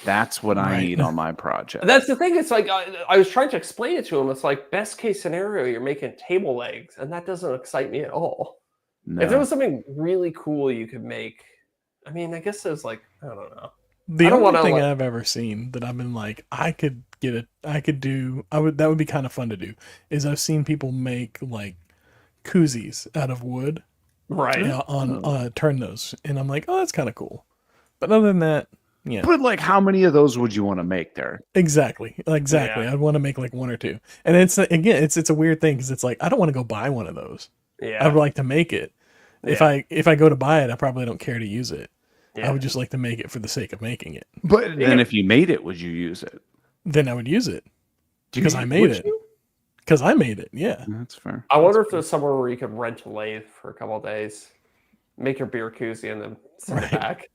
that's what I need on my project? That's the thing. It's like, I was trying to explain it to him. It's like, best case scenario, you're making table legs. And that doesn't excite me at all. No. If there was something really cool you could make, I mean, I guess there's like, I don't know. The only thing I've ever seen that I've been like, that would be kind of fun to do, is I've seen people make like koozies out of wood, right? Turn those, and I'm like, oh, that's kind of cool. But other than that, yeah. But like, how many of those would you want to make there? Exactly. Yeah. I'd want to make like 1 or 2, and it's a weird thing because it's like I don't want to go buy one of those. Yeah, I'd like to make it. Yeah. If I go to buy it, I probably don't care to use it. Yeah. I would just like to make it for the sake of making it. But then if you made it, would you use it? Then I would use it because I made it. Because I made it, yeah. That's fair. I wonder if there's somewhere where you could rent a lathe for a couple of days, make your beer koozie, and then send it back.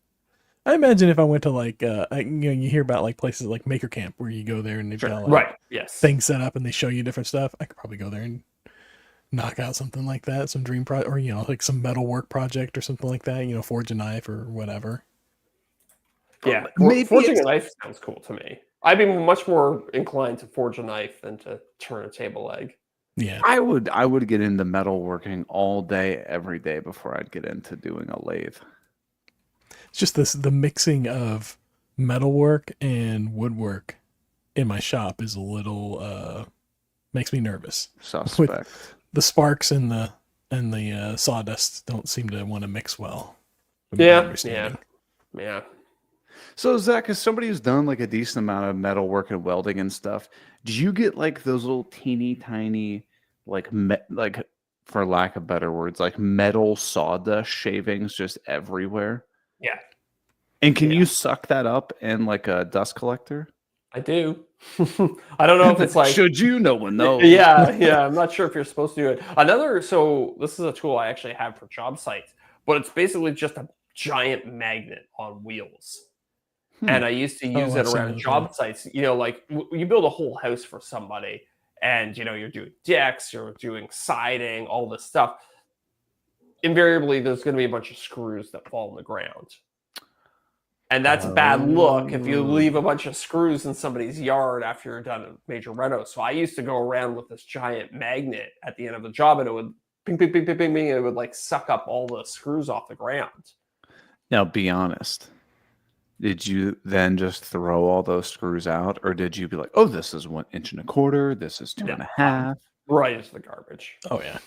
I imagine if I went to like, you hear about like places like Maker Camp where you go there and they've got like things set up and they show you different stuff. I could probably go there and knock out something like that, some dream project, or like some metalwork project or something like that. Forge a knife or whatever. Yeah, forging a knife sounds cool to me. I'd be much more inclined to forge a knife than to turn a table leg. Yeah, I would get into metalworking all day, every day before I'd get into doing a lathe. It's just the mixing of metalwork and woodwork in my shop is a little makes me nervous. Suspect. With the sparks and the sawdust don't seem to want to mix well. Yeah. So Zach, as somebody who's done like a decent amount of metal work and welding and stuff, do you get like those little teeny tiny, like for lack of better words, like metal sawdust shavings just everywhere? Yeah. And can you suck that up in like a dust collector? I do. I don't know if it's like... Should you? No one knows. Yeah. I'm not sure if you're supposed to do it. So this is a tool I actually have for job sites, but it's basically just a giant magnet on wheels. And I used to use it around job sites. Like you build a whole house for somebody and, you're doing decks, you're doing siding, all this stuff. Invariably, there's going to be a bunch of screws that fall on the ground. And that's a bad look if you leave a bunch of screws in somebody's yard after you're done a major reno. So I used to go around with this giant magnet at the end of the job, and it would ping, ping, ping, ping, ping, ping, and it would like suck up all the screws off the ground. Now, be honest. Did you then just throw all those screws out, or did you be like, "Oh, this is 1.25 inches. This is 2.5"? Right into the garbage. Oh yeah.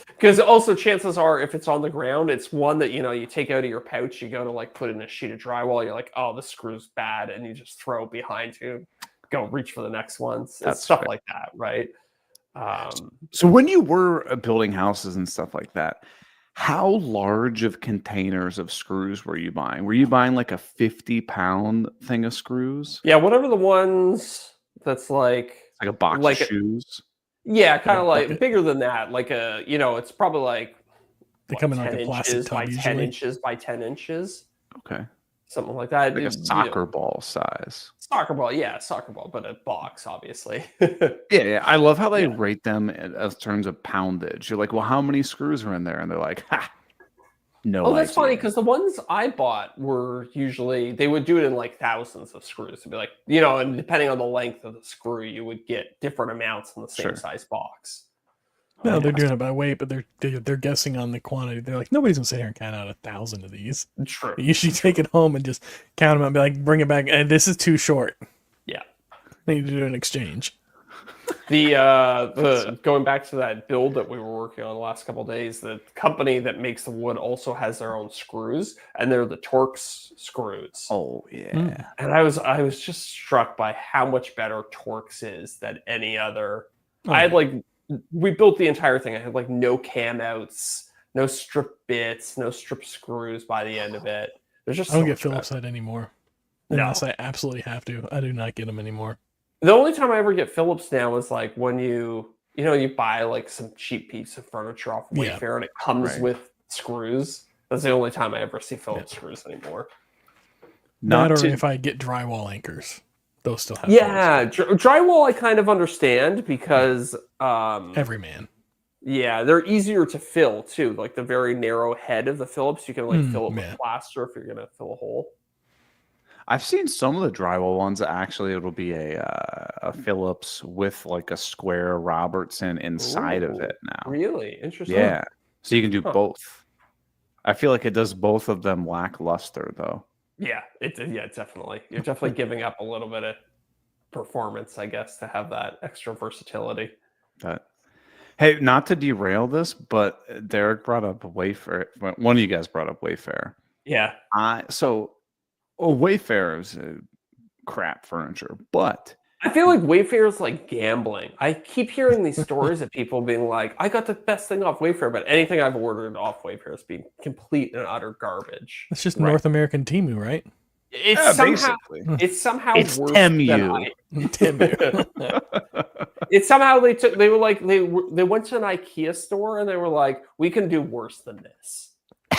Because also chances are, if it's on the ground, it's one that you take out of your pouch. You go to like put in a sheet of drywall. You're like, "Oh, this screw's bad," and you just throw it behind you. Go reach for the next ones. It's stuff like that, right? So when you were building houses and stuff like that, how large of containers of screws were you buying? Were you buying like a 50-pound thing of screws? Yeah, whatever the ones that's like a box of shoes. Yeah, kind of like bigger than that. Like it's probably like they come in like a plastic tub, by 10 inches by 10 inches. Okay. Something like that. Like a soccer ball size. Soccer ball, but a box, obviously. Yeah. I love how they rate them in terms of poundage. You're like, well, how many screws are in there? And they're like, no. Oh, that's funny because the ones I bought were usually, they would do it in like thousands of screws. It'd be like, and depending on the length of the screw, you would get different amounts in the same size box. No, they're doing it by weight, but they're guessing on the quantity. They're like, nobody's gonna sit here and count out 1,000 of these. True. You should take it home and just count them out and be like, bring it back. And this is too short. Yeah. They need to do an exchange. The going back to that build that we were working on the last couple of days, the company that makes the wood also has their own screws, and they're the Torx screws. Oh yeah. And I was just struck by how much better Torx is than any other. I had we built the entire thing. I had like no cam outs, no strip bits, no strip screws by the end of it. There's just I don't get Phillips head anymore. Unless I absolutely have to. I do not get them anymore. The only time I ever get Phillips now is like when you buy like some cheap piece of furniture off Wayfair and it comes with screws. That's the only time I ever see Phillips screws anymore. If I get drywall anchors. Those still have drywall I kind of understand because every man. Yeah, they're easier to fill too. Like the very narrow head of the Phillips, you can fill it with plaster if you're gonna fill a hole. I've seen some of the drywall ones that actually it'll be a Phillips with like a square Robertson inside of it now. Really? Interesting. Yeah. So you can do both. I feel like it does both of them lackluster, though. Yeah, definitely. You're definitely giving up a little bit of performance, I guess, to have that extra versatility. Hey, not to derail this, but Deric brought up Wayfair. One of you guys brought up Wayfair. Yeah. Wayfair is crap furniture, but I feel like Wayfair is like gambling. I keep hearing these stories of people being like, I got the best thing off Wayfair, but anything I've ordered off Wayfair has been complete and utter garbage. It's just North American Temu, right? It's somehow it's worse Temu. It's somehow they went to an IKEA store and they were like, we can do worse than this.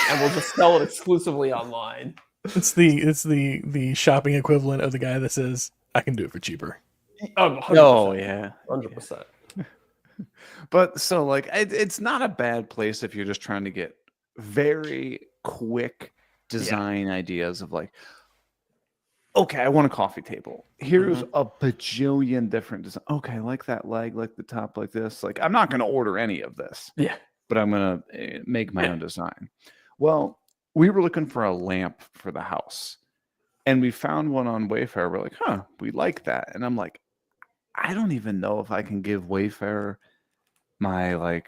And we'll just sell it exclusively online. It's the shopping equivalent of the guy that says, I can do it for cheaper. Oh, yeah. 100%. But so like it's not a bad place if you're just trying to get very quick design ideas of like, okay, I want a coffee table. Here's a bajillion different design. Okay, like that leg, like the top, like this. Like, I'm not going to order any of this. Yeah. But I'm going to make my own design. Well, we were looking for a lamp for the house. And we found one on Wayfair. We're like, we like that. And I'm like, I don't even know if I can give Wayfair my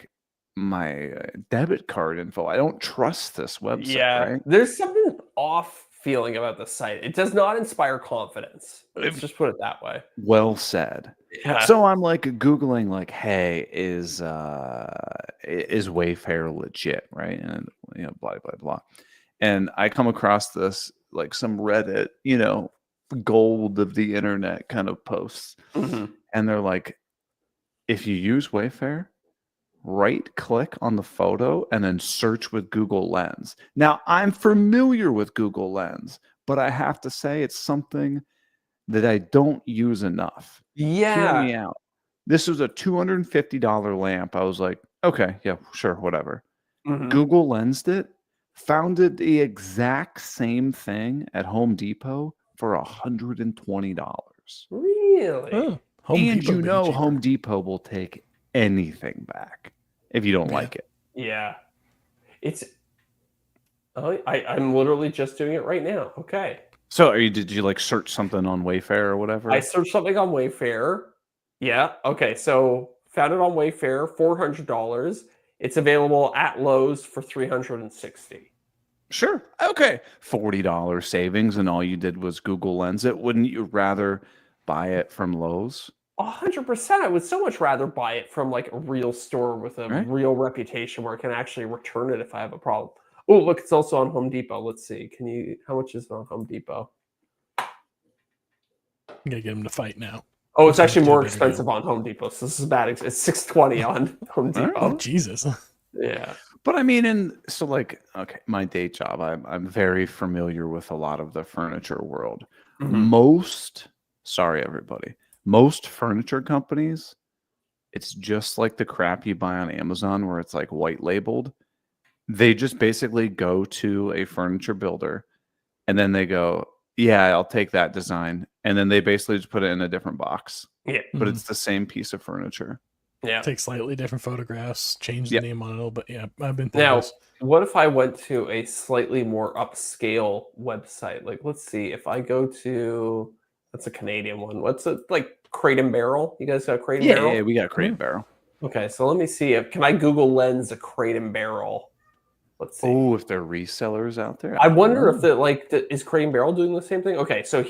debit card info. I don't trust this website. Yeah. Right? There's something off feeling about the site. It does not inspire confidence. Let's just put it that way. Well said. Yeah. So I'm like Googling like, hey, is Wayfair legit, right? And blah blah blah. And I come across this like some Reddit, gold of the internet kind of posts. And they're like, if you use Wayfair, right click on the photo and then search with Google Lens. Now, I'm familiar with Google Lens, but I have to say it's something that I don't use enough. Yeah. Hear me out. This was a $250 lamp. I was like, okay, yeah, sure, whatever. Google Lensed it, found it the exact same thing at Home Depot for $120. Really? Oh, Home Depot will take anything back if you don't like it. Yeah. I'm literally just doing it right now. Okay. So did you like search something on Wayfair or whatever? I searched something on Wayfair. Yeah. Okay. So found it on Wayfair, $400. It's available at Lowe's for $360. Sure. Okay. $40 savings, and all you did was Google Lens it. Wouldn't you rather buy it from Lowe's? 100%. I would so much rather buy it from like a real store with a real reputation where I can actually return it if I have a problem. Oh, look, it's also on Home Depot. Let's see. How much is it on Home Depot? You gotta get them to fight now. Oh, it's actually more expensive on Home Depot. So this is bad. It's $620 on Home Depot. Oh, Jesus. Yeah. But I mean, my day job, I'm very familiar with a lot of the furniture world. Sorry, everybody. Most furniture companies, it's just like the crap you buy on Amazon where it's like white labeled. They just basically go to a furniture builder and then they go, yeah, I'll take that design. And then they basically just put it in a different box. Yeah. But it's the same piece of furniture. Yeah. Take slightly different photographs, change the name on it, but yeah, I've been through Now, this. what if I went to a slightly more upscale website? Like, let's see, if I go to, that's a Canadian one. What's it, like Crate and Barrel? You guys got Crate and Barrel? Yeah, we got Crate and Barrel. Okay, so let me see. Can I Google Lens a Crate and Barrel? Let's see. Oh, if they're resellers out there. I wonder if is Crate and Barrel doing the same thing? Okay, so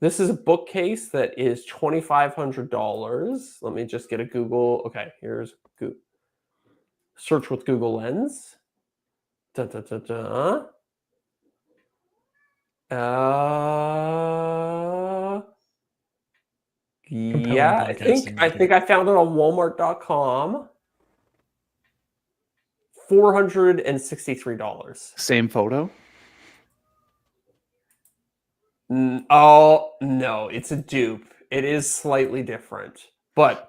this is a bookcase that is $2,500. Let me just get a Google. Okay, here's Google. Search with Google Lens. Yeah, I think I found it on Walmart.com. $463. Same photo? Oh, no, it's a dupe. It is slightly different, but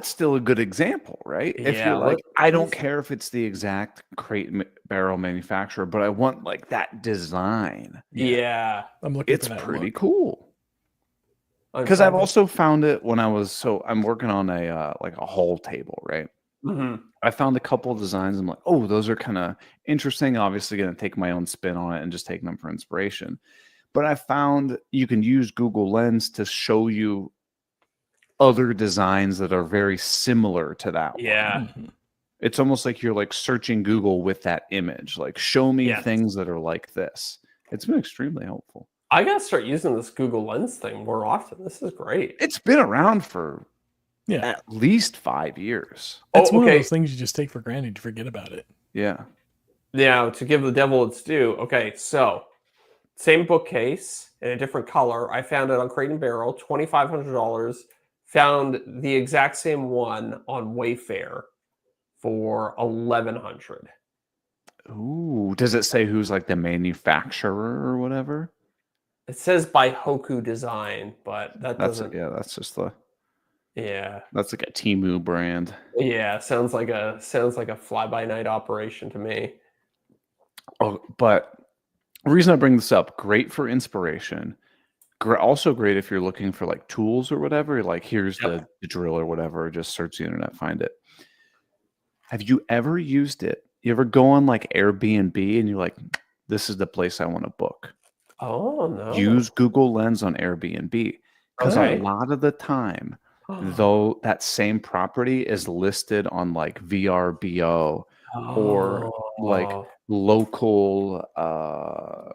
still a good example, right? Yeah, if you're like, I don't care if it's the exact Crate and Barrel manufacturer, but I want like that design. Yeah, I'm looking. It's pretty cool. Because I've also found it when I'm working on a hall table, right? I found a couple of designs. I'm like, oh, those are kind of interesting. Obviously, going to take my own spin on it and just take them for inspiration. But I found you can use Google Lens to show you other designs that are very similar to that one. Mm-hmm. It's almost like you're like searching Google with that image. Like, show me things that are like this. It's been extremely helpful. I gotta start using this Google Lens thing more often. This is great. It's been around for at least 5 years. It's one of those things you just take for granted. You forget about it. Yeah. Now, to give the devil its due. Okay, so same bookcase in a different color. I found it on Crate and Barrel, $2,500. Found the exact same one on Wayfair for $1,100. Ooh, does it say who's like the manufacturer or whatever? It says by Hoku Design, but doesn't. That's just the. Yeah, that's like a Temu brand. Yeah, sounds like a fly-by-night operation to me. Oh, but the reason I bring this up, great for inspiration. Also great if you're looking for like tools or whatever. Like, here's the drill or whatever. Just search the internet, find it. Have you ever used it? You ever go on like Airbnb and you're like, this is the place I want to book? Oh, no. Use Google Lens on Airbnb, because a lot of the time, though, that same property is listed on like VRBO or like local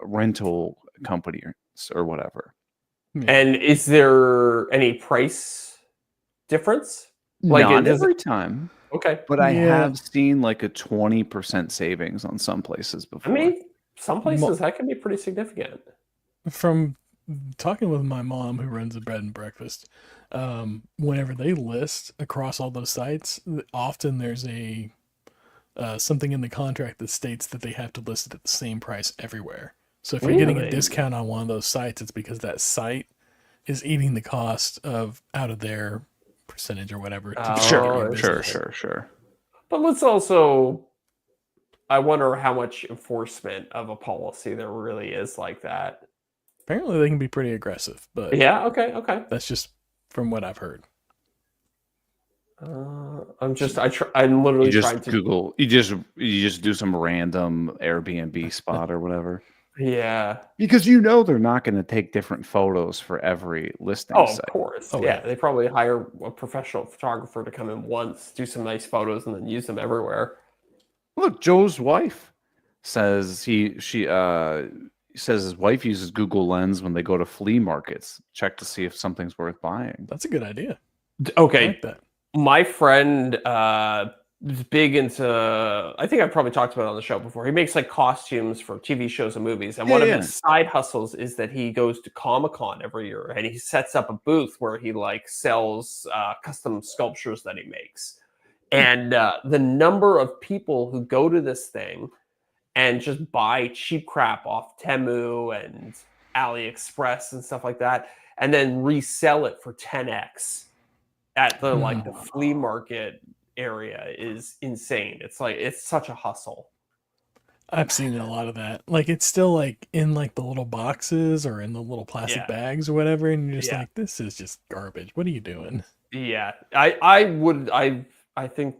rental company or whatever. And is there any price difference? Like, not every time. Okay. But I have seen like a 20% savings on some places before. I mean, some places that can be pretty significant. From talking with my mom, who runs a bread and breakfast, whenever they list across all those sites, often there's a something in the contract that states that they have to list it at the same price everywhere. So if you're getting a discount on one of those sites, it's because that site is eating the cost of out of their percentage or whatever. Sure. But let's also, I wonder how much enforcement of a policy there really is like that. Apparently they can be pretty aggressive, but okay. That's just from what I've heard. I'm literally trying to Google. You just do some random Airbnb spot or whatever. Yeah, because they're not going to take different photos for every listing. Of course. They probably hire a professional photographer to come in once, do some nice photos, and then use them everywhere. Look, Joe's wife says she says his wife uses Google Lens when they go to flea markets, check to see if something's worth buying. That's a good idea. Okay. I like that. My friend is big into, I think I've probably talked about it on the show before. He makes like costumes for TV shows and movies. And one of his side hustles is that he goes to Comic-Con every year and he sets up a booth where he like sells custom sculptures that he makes. And the number of people who go to this thing and just buy cheap crap off Temu and AliExpress and stuff like that, and then resell it for 10x at the like the flea market area is insane. It's such a hustle. I've seen a lot of that. Like, it's still like in like the little boxes or in the little plastic bags or whatever, and you're just like, this is just garbage. What are you doing? Yeah, I think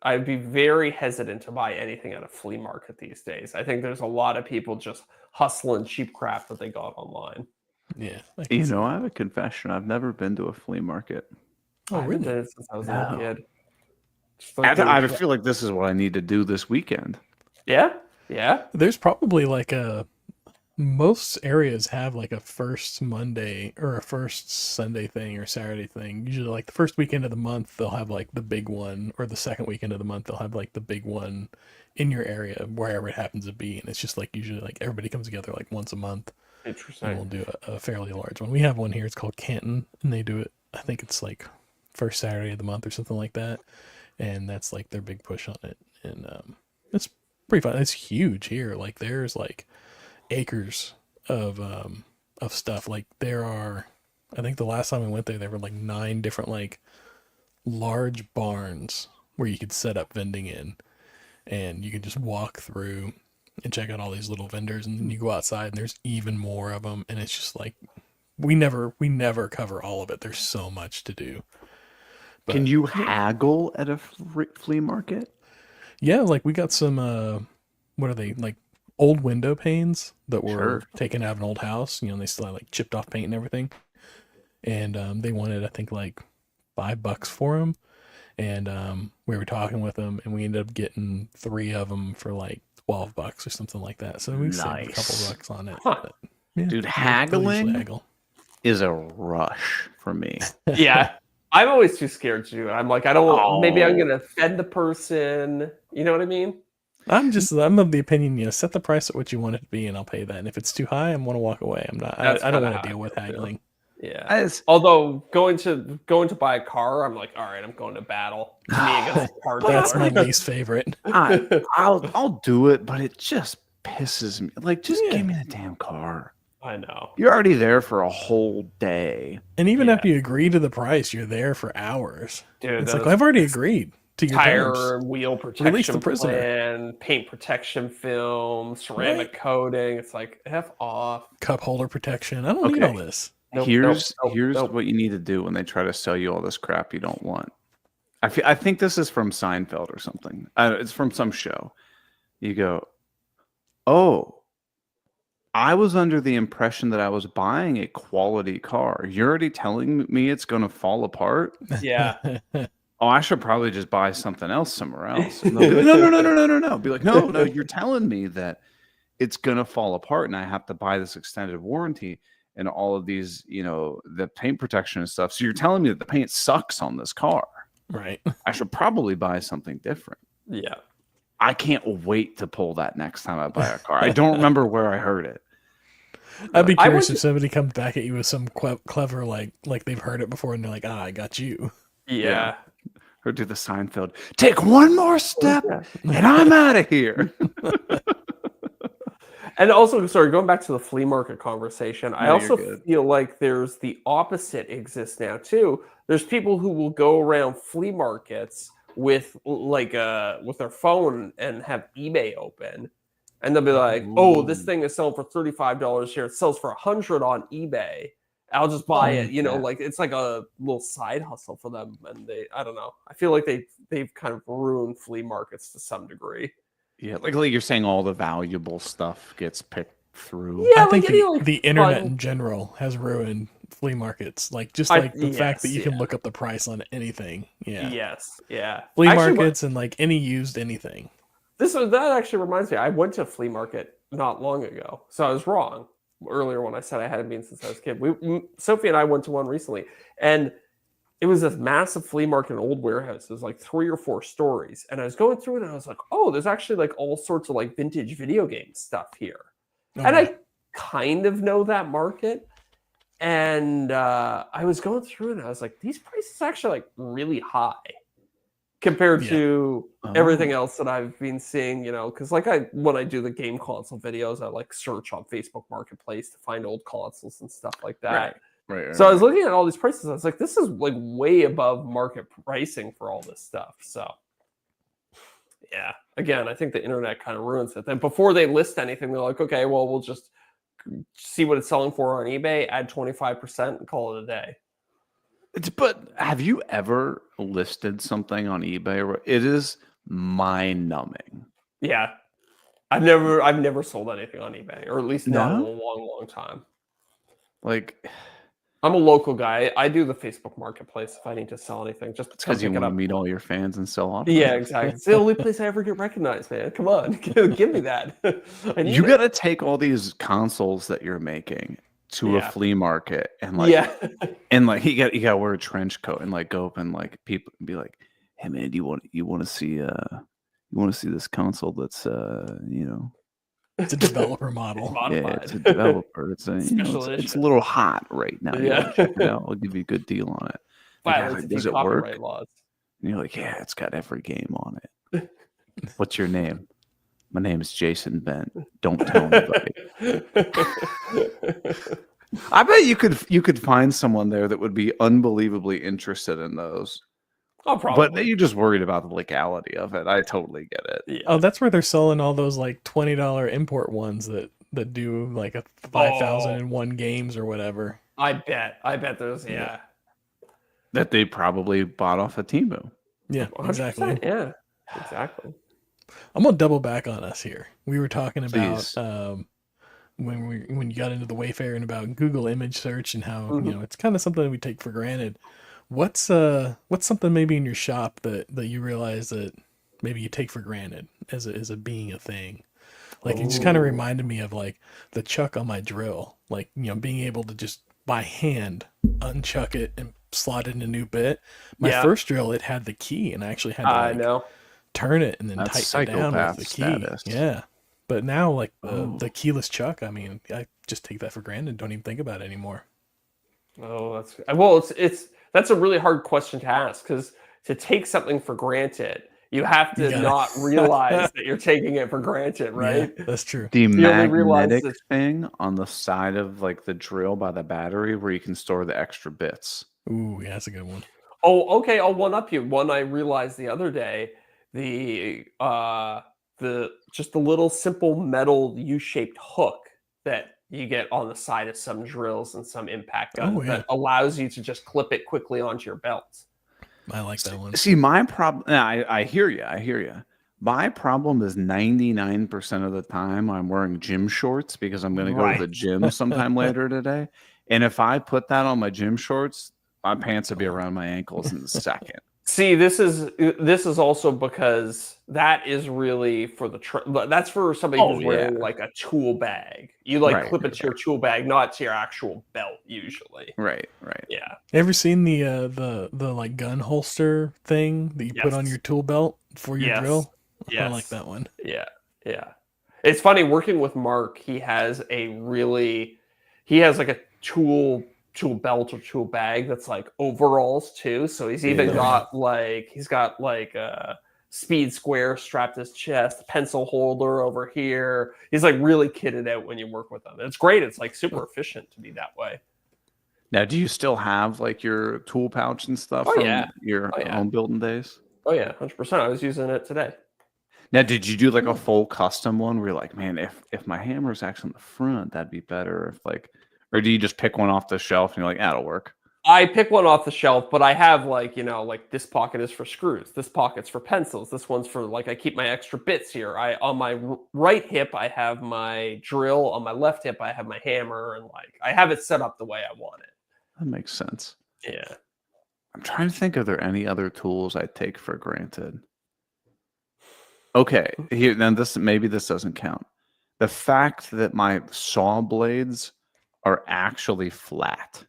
I'd be very hesitant to buy anything at a flea market these days. I think there's a lot of people just hustling cheap crap that they got online. Yeah. I have a confession. I've never been to a flea market. Oh, really? Since I was a little kid. I feel like this is what I need to do this weekend. Yeah. There's probably like most areas have like a first Monday or a first Sunday thing or Saturday thing. Usually like the first weekend of the month, they'll have like the big one, or the second weekend of the month, they'll have like the big one in your area, wherever it happens to be. And it's just like usually like everybody comes together like once a month. Interesting. And we'll do a fairly large one. We have one here. It's called Canton, and they do it. I think it's like first Saturday of the month or something like that. And that's like their big push on it. And it's pretty fun. It's huge here. Like there's like acres of stuff. Like there are, I think the last time we went there were like 9 different like large barns where you could set up vending in, and you could just walk through and check out all these little vendors, and then you go outside and there's even more of them, and it's just like we never cover all of it. There's so much to do. But, can you haggle at a flea market? Yeah, like we got some what are they, like old window panes that were taken out of an old house. They still had like chipped off paint and everything. And they wanted, I think, like $5 for them. And we were talking with them, and we ended up getting 3 of them for like $12 or something like that. So we saved a couple bucks on it. Huh. But, yeah, Dude, haggling is a rush for me. Yeah. I'm always too scared to do it. I'm like, maybe I'm going to offend the person. You know what I mean? I'm of the opinion, set the price at what you want it to be, and I'll pay that. And if it's too high, I'm going to walk away. I don't want to deal with haggling. Yeah. Although going to buy a car, I'm like, all right, I'm going to battle. To me, against car that's my least favorite. I'll do it, but it just pisses me. Like, just give me the damn car. I know. You're already there for a whole day. And even after you agree to the price, you're there for hours. Dude, it's like, I've already agreed to your tire terms. and wheel protection Release the prisoner. plan, paint protection film, ceramic coating. It's like, F off. Cup holder protection. I don't need all this. Here's what you need to do when they try to sell you all this crap you don't want. I think this is from Seinfeld or something. It's from some show. You go, oh, I was under the impression that I was buying a quality car. You're already telling me it's going to fall apart? Yeah. Oh, I should probably just buy something else somewhere else. And they'll be like, no. Be like, no, you're telling me that it's going to fall apart and I have to buy this extended warranty and all of these, the paint protection and stuff. So you're telling me that the paint sucks on this car. Right. I should probably buy something different. Yeah. I can't wait to pull that next time I buy a car. I don't remember where I heard it. I'd be curious if somebody comes back at you with some clever, like they've heard it before and they're like, I got you. Yeah. Or do the Seinfeld, take one more step and I'm out of here. And also, sorry, going back to the flea market conversation, I also feel like there's the opposite exists now too. There's people who will go around flea markets with with their phone and have eBay open, and they'll be like, "Oh, this thing is selling for $35 here. It sells for $100 on eBay. I'll just buy it." Like it's like a little side hustle for them, and I don't know. I feel like they've kind of ruined flea markets to some degree. Yeah, like you're saying, all the valuable stuff gets picked through. Yeah, I think the internet in general has ruined flea markets. Like the fact that you can look up the price on anything. Yeah. Yes. Yeah. Flea markets and like any used anything. That actually reminds me. I went to a flea market not long ago, so I was wrong earlier when I said I hadn't been since I was a kid. Sophie and I went to one recently, and it was this massive flea market, old warehouse. It was like 3 or 4 stories. And I was going through it and I was like, oh, there's actually like all sorts of like vintage video game stuff here. And I kind of know that market. And I was going through it and I was like, these prices are actually like really high compared to everything else that I've been seeing, because when I do the game console videos, I like search on Facebook Marketplace to find old consoles and stuff like that. Right. So I was looking at all these prices. I was like, this is like way above market pricing for all this stuff. So yeah, again, I think the internet kind of ruins it. Then before they list anything, they're like, okay, well, we'll just see what it's selling for on eBay, add 25% and call it a day. But have you ever listed something on eBay? It is mind-numbing. Yeah. I've never sold anything on eBay, or at least not in a long, long time. Like, I'm a local guy. I do the Facebook Marketplace if I need to sell anything. Just because you want to meet all your fans and so on. Yeah, exactly. It's the only place I ever get recognized, man. Come on, give me that. You got to take all these consoles that you're making to a flea market and and like you got to wear a trench coat and like go up and like people and be like, hey man, you want to see this console that's it's a developer model. Yeah, it's a developer. It's a little hot right now. Yeah. Check it out. I'll give you a good deal on it. Like, does it work? Laws. And you're like, yeah, it's got every game on it. What's your name? My name is Jason Bent. Don't tell anybody. I bet you could find someone there that would be unbelievably interested in those. Oh, probably. But you're just worried about the legality of it. I totally get it. Yeah. Oh, that's where they're selling all those like $20 import ones that do like a 5,001 games or whatever. I bet there's that they probably bought off of Temu. Yeah, 100%, exactly. Yeah, exactly. I'm gonna double back on us here. We were talking about Please. when you got into the Wayfair and about Google image search and how Mhm. it's kind of something that we take for granted. What's something maybe in your shop that you realize that maybe you take for granted as a being a thing? Like it just kind of Ooh. reminded me of like the chuck on my drill, like being able to just by hand unchuck it and slot in a new bit. My Yeah. first drill, it had the key, and I actually had to I like know. turn it and then That's tighten it down with psychopath the key. status. Yeah, but now like Oh. the keyless chuck, I mean, I just take that for granted. Don't even think about it anymore. Oh, that's a really hard question to ask, because to take something for granted, you have to not realize that you're taking it for granted, right? Yeah, that's true. The You only realize magnetic that. thing on the side of like the drill by the battery where you can store the extra bits. Ooh, yeah, that's a good one. Oh, okay. I'll one up you. One I realized the other day, the just the little simple metal U-shaped hook that you get on the side of some drills and some impact guns Oh, yeah. that allows you to just clip it quickly onto your belt. I like that one. See, my problem. I hear you. I hear you. My problem is 99% of the time I'm wearing gym shorts because I'm going to go to the gym sometime later today. And if I put that on my gym shorts, my pants would be around my ankles in a second. See, this is also because that is really for that's for somebody who's wearing like a tool bag. You like clip it to your tool bag, not to your actual belt usually. Right. Yeah. Ever seen the like gun holster thing that you put on your tool belt for your drill? Yes. I like that one. Yeah. It's funny working with Mark. He has like a tool belt or tool bag that's like overalls too. So he's even got like a speed square strapped to his chest, pencil holder over here. He's like really kitted out when you work with him. It's great. It's like super efficient to be that way. Now, do you still have like your tool pouch and stuff from your home building days? Oh yeah, 100%. I was using it today. Now, did you do like a full custom one where you're like, man, if my hammer's actually on the front, that'd be better. Or do you just pick one off the shelf and you're like, that'll work? I pick one off the shelf, but I have like this pocket is for screws. This pocket's for pencils. This one's for I keep my extra bits here. On my right hip, I have my drill. On my left hip, I have my hammer, and I have it set up the way I want it. That makes sense. Yeah. I'm trying to think, are there any other tools I take for granted? Okay, here then maybe this doesn't count. The fact that my saw blades are actually flat.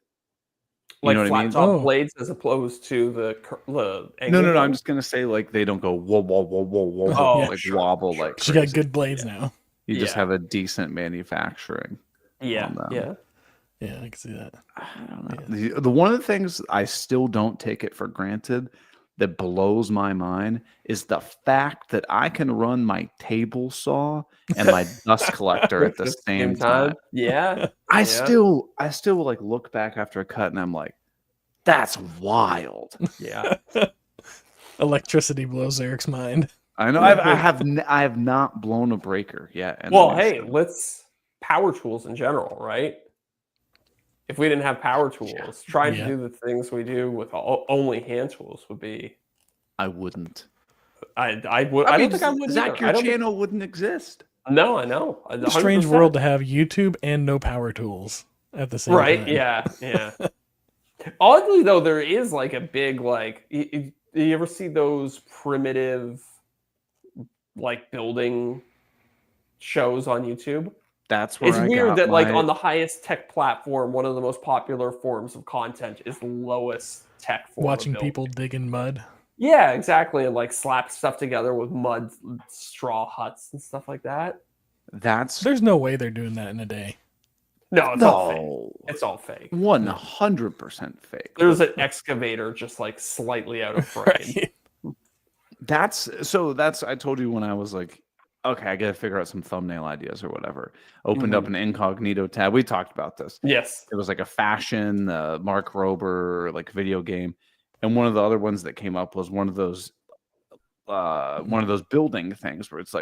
You know what I mean? Flat top blades as opposed to the angle. No. I'm just gonna say they don't go whoa, wobble like. She got good blades now. You just have a decent manufacturing. Yeah. Yeah, I can see that. I don't know. The one of the things I still don't take it for granted that blows my mind is the fact that I can run my table saw and my dust collector at the same time. Yeah. I still look back after a cut and I'm like, that's wild. Yeah. Electricity blows Eric's mind. I know. I have not blown a breaker yet. Well, hey, let's power tools in general, right? If we didn't have power tools, trying to do the things we do with only hand tools would be. I wouldn't. I would. I don't think I would. Zach, your channel wouldn't exist. No, I know. It's a strange world to have YouTube and no power tools at the same time. Right? Yeah. Oddly, though, there is like a big you ever see those primitive building shows on YouTube? That's where it's weird that on the highest tech platform, one of the most popular forms of content is the lowest tech form. Watching people dig in mud. Yeah, exactly, and slap stuff together with mud, straw huts and stuff like that. There's no way they're doing that in a day. No, it's all fake. It's all fake. 100% fake. There's an excavator just slightly out of frame. Right. I told you when I was like, okay, I got to figure out some thumbnail ideas or whatever. Opened up an incognito tab. We talked about this. Yes. It was like a fashion, Mark Rober, video game. And one of the other ones that came up was one of those building things where it's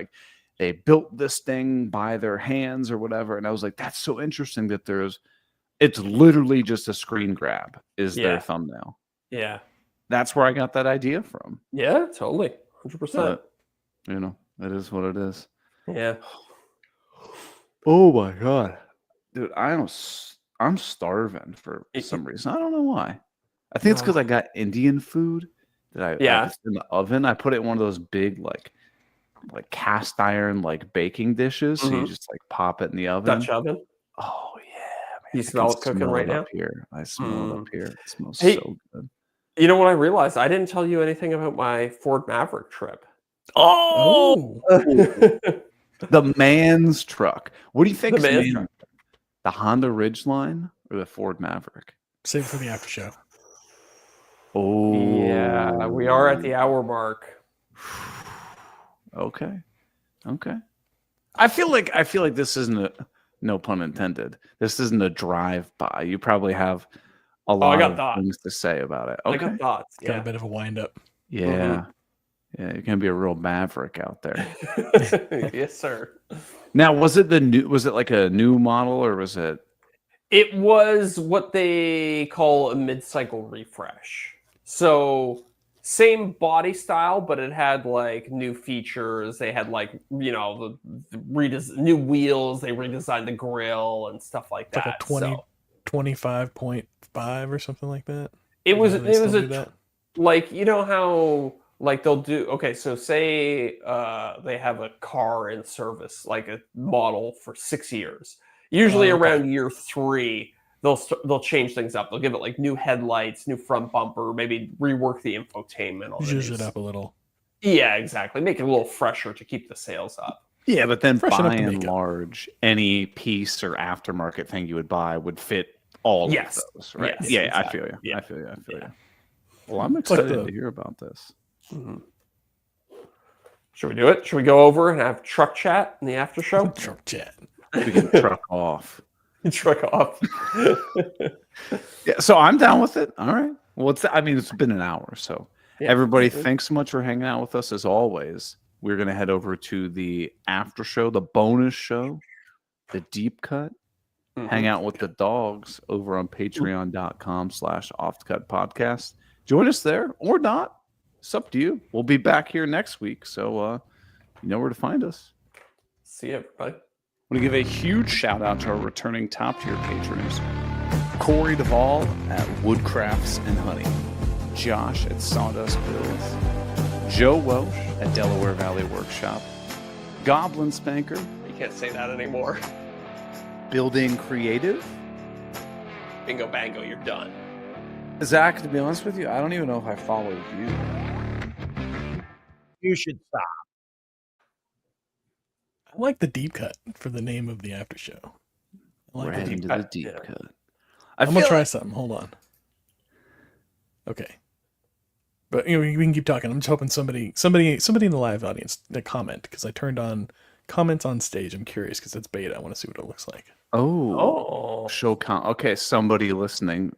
they built this thing by their hands or whatever. And I was like, that's so interesting that it's literally just a screen grab is their thumbnail. Yeah. That's where I got that idea from. Yeah, totally. 100%. You know, it is what it is. Yeah. Oh my god, dude, I'm starving for some reason. I don't know why. I think it's because I got Indian food that it's in the oven. I put it in one of those big like cast iron like baking dishes. So you just like pop it in the oven. Dutch oven. Oh yeah, man. You smell it cooking right now? Up here. I smell it up here. It smells so good. You know what I realized? I didn't tell you anything about my Ford Maverick trip. Oh, the man's truck. What do you think? The Honda Ridgeline or the Ford Maverick? Save it for the after show. Oh, yeah, we are at the hour mark. Okay. I feel like this isn't no pun intended. This isn't a drive by. You probably have a lot of things to say about it. Okay. I got thoughts. Got a bit of a wind up. Yeah. Yeah, you're gonna be a real maverick out there. Yes, sir. Now, was it like a new model or was it? It was what they call a mid-cycle refresh. So same body style, but it had like new features. They had like, you know, the new wheels. They redesigned the grille and stuff like that. Like a 25.5 or something like that. It was like, you know how like they'll do, okay, so say they have a car in service, like a model for 6 years. Usually around year 3, they'll change things up. They'll give it like new headlights, new front bumper, maybe rework the infotainment. Zhuzh it up a little. Yeah, exactly. Make it a little fresher to keep the sales up. Yeah, but then by and large, any piece or aftermarket thing you would buy would fit all of those, right? Yes, yeah, exactly. I feel you. I feel you. Well, I'm excited to hear about this. Mm-hmm. Should we do it? Should we go over and have truck chat in the after show? Truck chat. We can truck off. Truck off. Yeah, so I'm down with it. All right. Well, it's been an hour, so everybody, thanks so much for hanging out with us as always. We're gonna head over to the after show, the bonus show, the deep cut. Hang out with the dogs over on patreon.com/offthecut-podcast. Join us there or not. It's up to you. We'll be back here next week, so you know where to find us. See you, everybody. I want to give a huge shout out to our returning top tier patrons: Corey Duvall at Woodcrafts and Honey, Josh at Sawdust Bills, Joe Welsh at Delaware Valley Workshop, Goblin Spanker. You can't say that anymore. Building Creative. Bingo bango, you're done. Zach, to be honest with you, I don't even know if I followed you. You should stop. I like the deep cut for the name of the after show. I like the deep cut. I'm gonna try something. Hold on. Okay. But you know, we can keep talking. I'm just hoping somebody in the live audience to comment, because I turned on comments on stage. I'm curious because it's beta. I want to see what it looks like. Show count. Okay, somebody listening.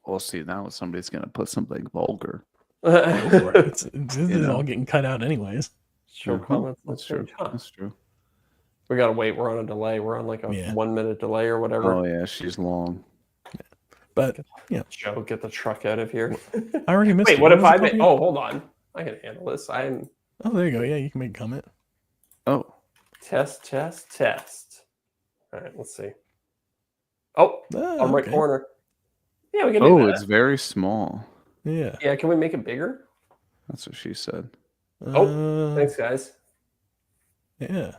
We'll see now. Somebody's gonna put something vulgar. This is all getting cut out anyways. Show comments. That's true. That's true. We gotta wait. We're on a delay. We're on like a 1 minute delay or whatever. Oh yeah, she's long. But yeah, Joe, get the truck out of here. I already missed. Wait, what if I made? Oh, hold on. I can handle this. Oh, there you go. Yeah, you can make a comment. Oh, test. All right, let's see. Oh, on right corner. Yeah, we can. Do that. It's very small. Yeah. Yeah, can we make it bigger? That's what she said. Thanks, guys. Yeah.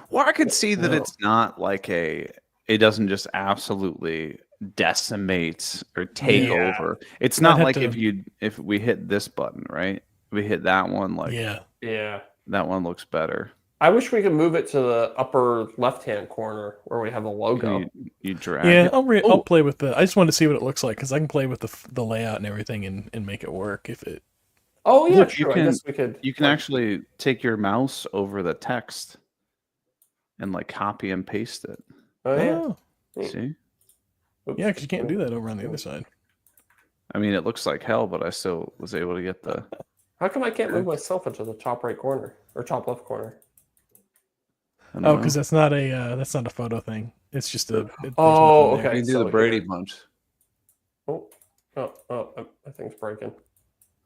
Well, I could see that it's not like it doesn't just absolutely decimate or take over. It's not like if we hit this button, right? We hit that one, like yeah, that one looks better. I wish we could move it to the upper left-hand corner where we have a logo. You drag. Yeah, I'll play with I just wanted to see what it looks like, because I can play with the layout and everything and make it work if it. Oh yeah, look, true. I guess we could. You can actually take your mouse over the text and like copy and paste it. Oh yeah. See? Oops. Yeah, because you can't do that over on the other side. I mean, it looks like hell, but I still was able to get the. How come I can't move myself into the top right corner or top left corner? Oh, because that's not a photo thing. It's just a. Okay. You do the Brady bunch. Oh, My thing's breaking.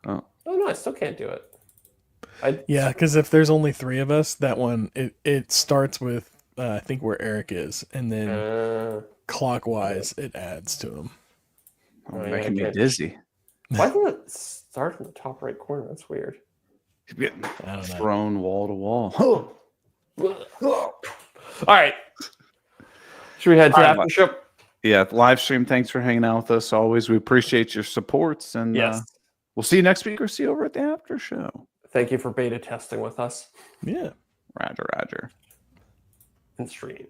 Oh. No, I still can't do it. Yeah, because if there's only 3 of us, that one it starts with I think where Eric is, and then clockwise it adds to him. Oh, making me dizzy. Why did it start in the top right corner? That's weird. You're getting thrown wall to wall. All right. Should we head to Aftershow? Yeah, live stream. Thanks for hanging out with us. Always, we appreciate your supports, and we'll see you next week or see you over at the Aftershow. Thank you for beta testing with us. Yeah. Roger. And stream.